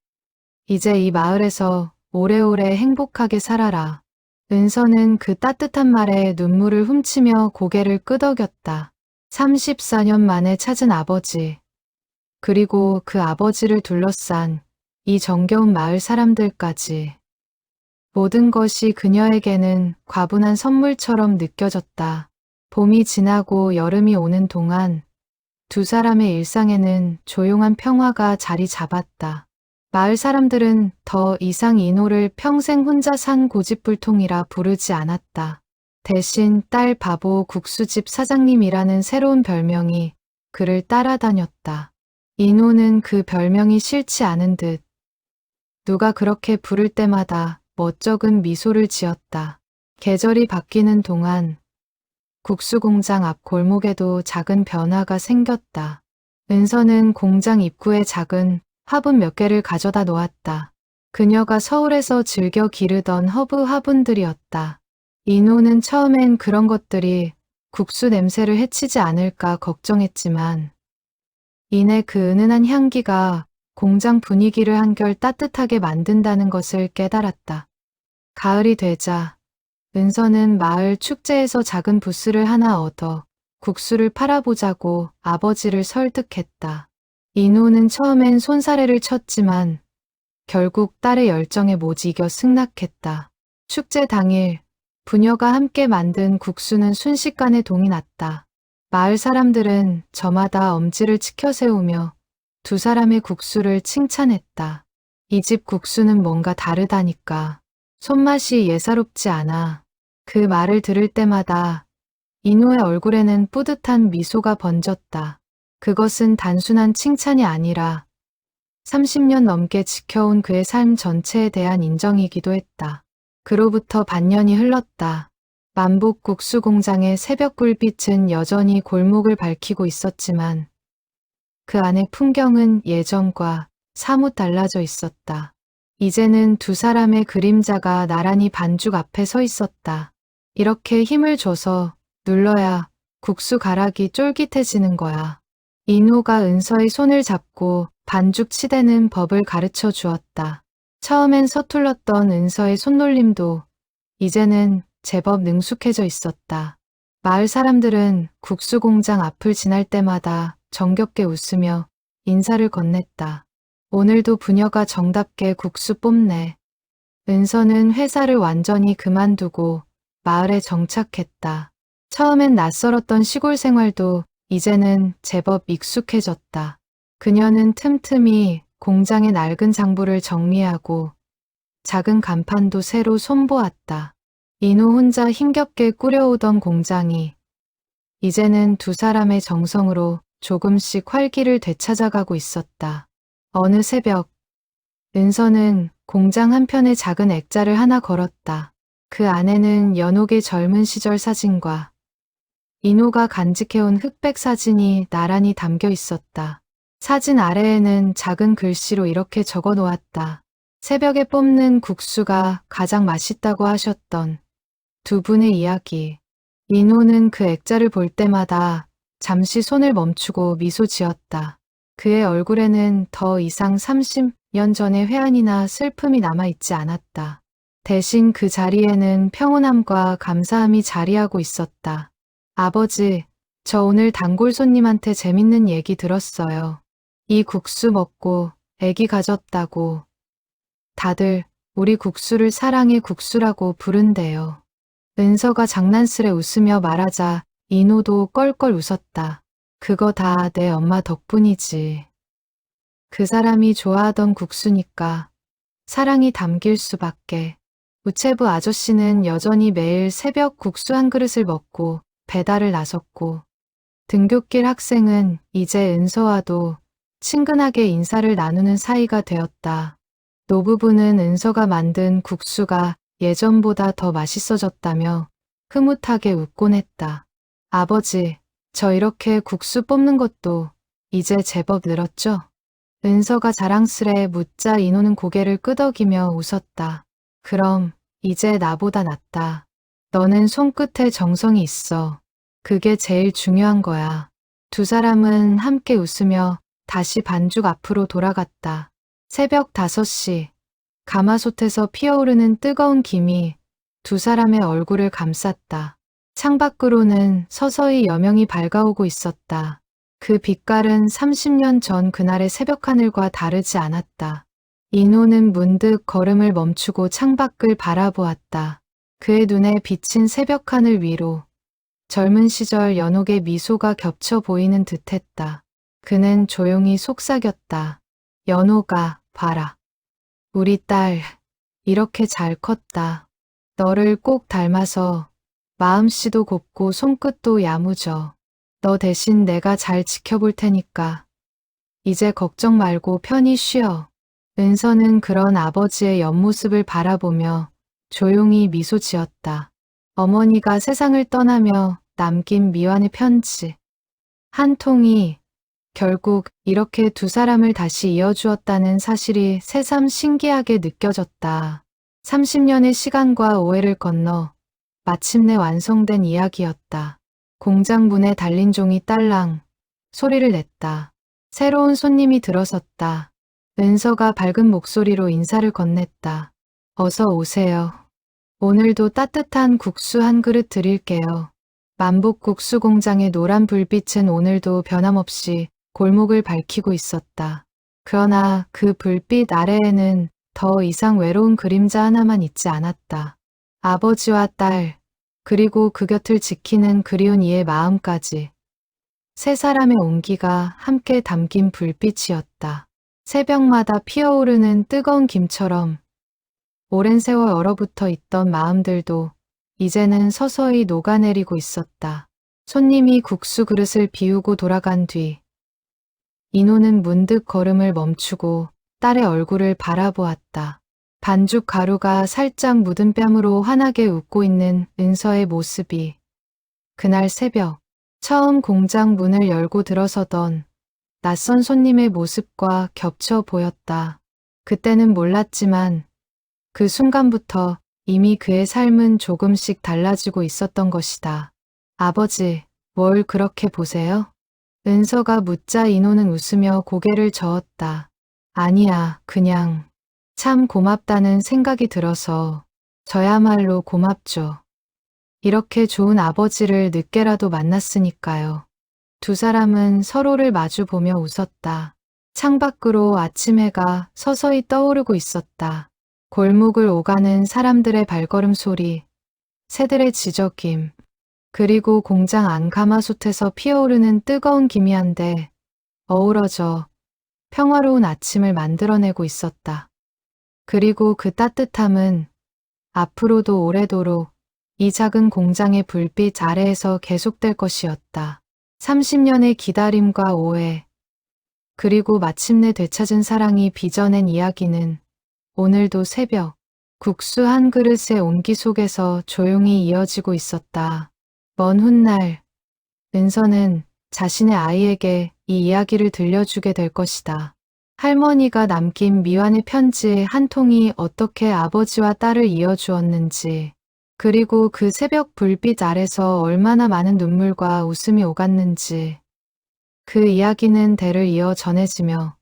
이제 이 마을에서 오래오래 행복하게 살아라. 은서는 그 따뜻한 말에 눈물을 훔치며 고개를 끄덕였다. 34년 만에 찾은 아버지. 그리고 그 아버지를 둘러싼 이 정겨운 마을 사람들까지. 모든 것이 그녀에게는 과분한 선물처럼 느껴졌다. 봄이 지나고 여름이 오는 동안 두 사람의 일상에는 조용한 평화가 자리 잡았다. 마을 사람들은 더 이상 인호를 평생 혼자 산 고집불통이라 부르지 않았다. 대신 딸 바보 국수집 사장님이라는 새로운 별명이 그를 따라다녔다. 인호는 그 별명이 싫지 않은 듯 누가 그렇게 부를 때마다 멋쩍은 미소를 지었다. 계절이 바뀌는 동안 국수공장 앞 골목에도 작은 변화가 생겼다. 은서는 공장 입구에 작은 화분 몇 개를 가져다 놓았다. 그녀가 서울에서 즐겨 기르던 허브 화분들이었다. 인호는 처음엔 그런 것들이 국수 냄새를 해치지 않을까 걱정했지만 이내 그 은은한 향기가 공장 분위기를 한결 따뜻하게 만든다는 것을 깨달았다. 가을이 되자 은서는 마을 축제에서 작은 부스를 하나 얻어 국수를 팔아보자고 아버지를 설득했다. 인호는 처음엔 손사래를 쳤지만 결국 딸의 열정에 못 이겨 승낙했다. 축제 당일 부녀가 함께 만든 국수는 순식간에 동이 났다. 마을 사람들은 저마다 엄지를 치켜세우며 두 사람의 국수를 칭찬했다. 이 집 국수는 뭔가 다르다니까. 손맛이 예사롭지 않아. 그 말을 들을 때마다 인호의 얼굴에는 뿌듯한 미소가 번졌다. 그것은 단순한 칭찬이 아니라 30년 넘게 지켜온 그의 삶 전체에 대한 인정이기도 했다. 그로부터 반년이 흘렀다. 만복 국수 공장의 새벽 불빛은 여전히 골목을 밝히고 있었지만 그 안의 풍경은 예전과 사뭇 달라져 있었다. 이제는 두 사람의 그림자가 나란히 반죽 앞에 서 있었다. 이렇게 힘을 줘서 눌러야 국수 가락이 쫄깃해지는 거야. 인호가 은서의 손을 잡고 반죽 치대는 법을 가르쳐 주었다. 처음엔 서툴렀던 은서의 손놀림도 이제는 제법 능숙해져 있었다. 마을 사람들은 국수 공장 앞을 지날 때마다 정겹게 웃으며 인사를 건넸다. 오늘도 부녀가 정답게 국수 뽑네. 은서는 회사를 완전히 그만두고 마을에 정착했다. 처음엔 낯설었던 시골 생활도 이제는 제법 익숙해졌다. 그녀는 틈틈이 공장의 낡은 장부를 정리하고 작은 간판도 새로 손보았다. 인호 혼자 힘겹게 꾸려오던 공장이 이제는 두 사람의 정성으로 조금씩 활기를 되찾아가고 있었다. 어느 새벽, 은서는 공장 한편에 작은 액자를 하나 걸었다. 그 안에는 연옥의 젊은 시절 사진과 인호가 간직해온 흑백 사진이 나란히 담겨 있었다. 사진 아래에는 작은 글씨로 이렇게 적어 놓았다. 새벽에 뽑는 국수가 가장 맛있다고 하셨던 두 분의 이야기. 인호는 그 액자를 볼 때마다 잠시 손을 멈추고 미소 지었다. 그의 얼굴에는 더 이상 30년 전의 회한이나 슬픔이 남아있지 않았다. 대신 그 자리에는 평온함과 감사함이 자리하고 있었다. 아버지, 저 오늘 단골 손님한테 재밌는 얘기 들었어요. 이 국수 먹고 애기 가졌다고. 다들 우리 국수를 사랑의 국수라고 부른대요. 은서가 장난스레 웃으며 말하자 인호도 껄껄 웃었다. 그거 다 내 엄마 덕분이지. 그 사람이 좋아하던 국수니까 사랑이 담길 수밖에. 우체부 아저씨는 여전히 매일 새벽 국수 한 그릇을 먹고 배달을 나섰고 등굣길 학생은 이제 은서와도 친근하게 인사를 나누는 사이가 되었다. 노부부는 은서가 만든 국수가 예전보다 더 맛있어졌다며 흐뭇하게 웃곤 했다. 아버지, 저 이렇게 국수 뽑는 것도 이제 제법 늘었죠? 은서가 자랑스레 묻자 인호는 고개를 끄덕이며 웃었다. 그럼 이제 나보다 낫다. 너는 손끝에 정성이 있어. 그게 제일 중요한 거야. 두 사람은 함께 웃으며 다시 반죽 앞으로 돌아갔다. 새벽 5시, 가마솥에서 피어오르는 뜨거운 김이 두 사람의 얼굴을 감쌌다. 창밖으로는 서서히 여명이 밝아오고 있었다. 그 빛깔은 30년 전 그날의 새벽 하늘과 다르지 않았다. 인호는 문득 걸음을 멈추고 창밖을 바라보았다. 그의 눈에 비친 새벽 하늘 위로 젊은 시절 연옥의 미소가 겹쳐 보이는 듯했다. 그는 조용히 속삭였다. 연옥아, 봐라. 우리 딸, 이렇게 잘 컸다. 너를 꼭 닮아서 마음씨도 곱고 손끝도 야무져. 너 대신 내가 잘 지켜볼 테니까. 이제 걱정 말고 편히 쉬어. 은서는 그런 아버지의 옆모습을 바라보며 조용히 미소 지었다. 어머니가 세상을 떠나며 남긴 미완의 편지. 한 통이 결국 이렇게 두 사람을 다시 이어주었다는 사실이 새삼 신기하게 느껴졌다. 30년의 시간과 오해를 건너 마침내 완성된 이야기였다. 공장 문에 달린 종이 딸랑 소리를 냈다. 새로운 손님이 들어섰다. 은서가 밝은 목소리로 인사를 건넸다. 어서 오세요. 오늘도 따뜻한 국수 한 그릇 드릴게요. 만복국수 공장의 노란 불빛은 오늘도 변함없이 골목을 밝히고 있었다. 그러나 그 불빛 아래에는 더 이상 외로운 그림자 하나만 있지 않았다. 아버지와 딸, 그리고 그 곁을 지키는 그리운 이의 마음까지. 세 사람의 온기가 함께 담긴 불빛이었다. 새벽마다 피어오르는 뜨거운 김처럼 오랜 세월 얼어붙어 있던 마음들도 이제는 서서히 녹아내리고 있었다. 손님이 국수 그릇을 비우고 돌아간 뒤 인호는 문득 걸음을 멈추고 딸의 얼굴을 바라보았다. 반죽 가루가 살짝 묻은 뺨으로 환하게 웃고 있는 은서의 모습이 그날 새벽 처음 공장 문을 열고 들어서던 낯선 손님의 모습과 겹쳐 보였다. 그때는 몰랐지만 그 순간부터 이미 그의 삶은 조금씩 달라지고 있었던 것이다. 아버지, 뭘 그렇게 보세요? 은서가 묻자 인호는 웃으며 고개를 저었다. 아니야, 그냥 참 고맙다는 생각이 들어서. 저야말로 고맙죠. 이렇게 좋은 아버지를 늦게라도 만났으니까요. 두 사람은 서로를 마주보며 웃었다. 창밖으로 아침 해가 서서히 떠오르고 있었다. 골목을 오가는 사람들의 발걸음 소리, 새들의 지저김, 그리고 공장 안 가마솥에서 피어오르는 뜨거운 김이 한데 어우러져 평화로운 아침을 만들어내고 있었다. 그리고 그 따뜻함은 앞으로도 오래도록 이 작은 공장의 불빛 아래에서 계속될 것이었다. 30년의 기다림과 오해, 그리고 마침내 되찾은 사랑이 빚어낸 이야기는 오늘도 새벽 국수 한 그릇의 온기 속에서 조용히 이어지고 있었다. 먼 훗날 은서는 자신의 아이에게 이 이야기를 들려주게 될 것이다. 할머니가 남긴 미완의 편지의 한 통이 어떻게 아버지와 딸을 이어주었는지, 그리고 그 새벽 불빛 아래서 얼마나 많은 눈물과 웃음이 오갔는지, 그 이야기는 대를 이어 전해지며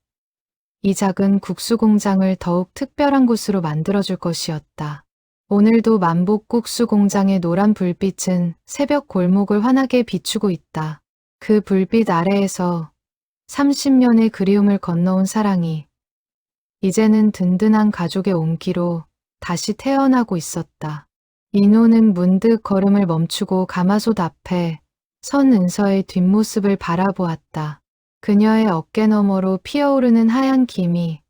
이 작은 국수 공장을 더욱 특별한 곳으로 만들어줄 것이었다. 오늘도 만복 국수 공장의 노란 불빛은 새벽 골목을 환하게 비추고 있다. 그 불빛 아래에서 30년의 그리움을 건너온 사랑이 이제는 든든한 가족의 온기로 다시 태어나고 있었다. 인호는 문득 걸음을 멈추고 가마솥 앞에 선 은서의 뒷모습을 바라보았다. 그녀의 어깨 너머로 피어오르는 하얀 김이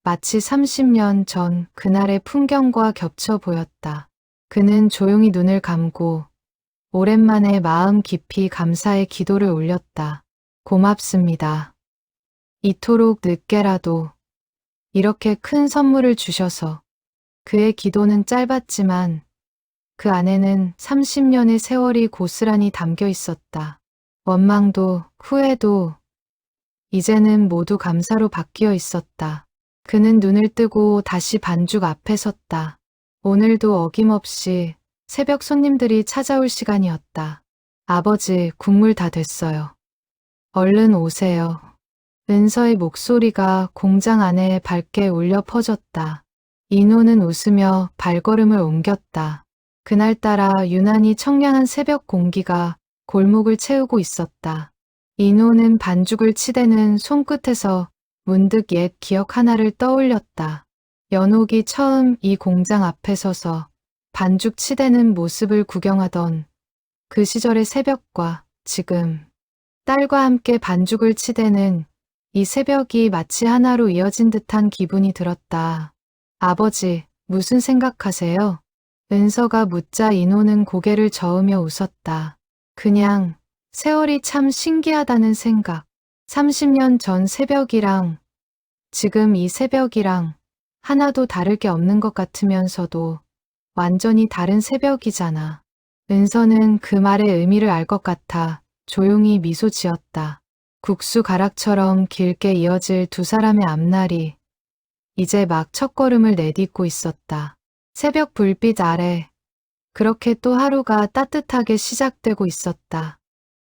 마치 30년 전 그날의 풍경과 겹쳐 보였다. 그는 조용히 눈을 감고 오랜만에 마음 깊이 감사의 기도를 올렸다. 고맙습니다. 이토록 늦게라도 이렇게 큰 선물을 주셔서. 그의 기도는 짧았지만 그 안에는 30년의 세월이 고스란히 담겨 있었다. 원망도 후회도 이제는 모두 감사로 바뀌어 있었다. 그는 눈을 뜨고 다시 반죽 앞에 섰다. 오늘도 어김없이 새벽 손님들이 찾아올 시간이었다. 아버지, 국물 다 됐어요. 얼른 오세요. 은서의 목소리가 공장 안에 밝게 울려 퍼졌다. 인호는 웃으며 발걸음을 옮겼다. 그날따라 유난히 청량한 새벽 공기가 골목을 채우고 있었다. 인호는 반죽을 치대는 손끝에서 문득 옛 기억 하나를 떠올렸다. 연옥이 처음 이 공장 앞에 서서 반죽 치대는 모습을 구경하던 그 시절의 새벽과 지금 딸과 함께 반죽을 치대는 이 새벽이 마치 하나로 이어진 듯한 기분이 들었다. 아버지, 무슨 생각하세요? 은서가 묻자 인호는 고개를 저으며 웃었다. 그냥 세월이 참 신기하다는 생각. 30년 전 새벽이랑 지금 이 새벽이랑 하나도 다를 게 없는 것 같으면서도 완전히 다른 새벽이잖아. 은서는 그 말의 의미를 알 것 같아 조용히 미소 지었다. 국수 가락처럼 길게 이어질 두 사람의 앞날이 이제 막 첫걸음을 내딛고 있었다. 새벽 불빛 아래 그렇게 또 하루가 따뜻하게 시작되고 있었다.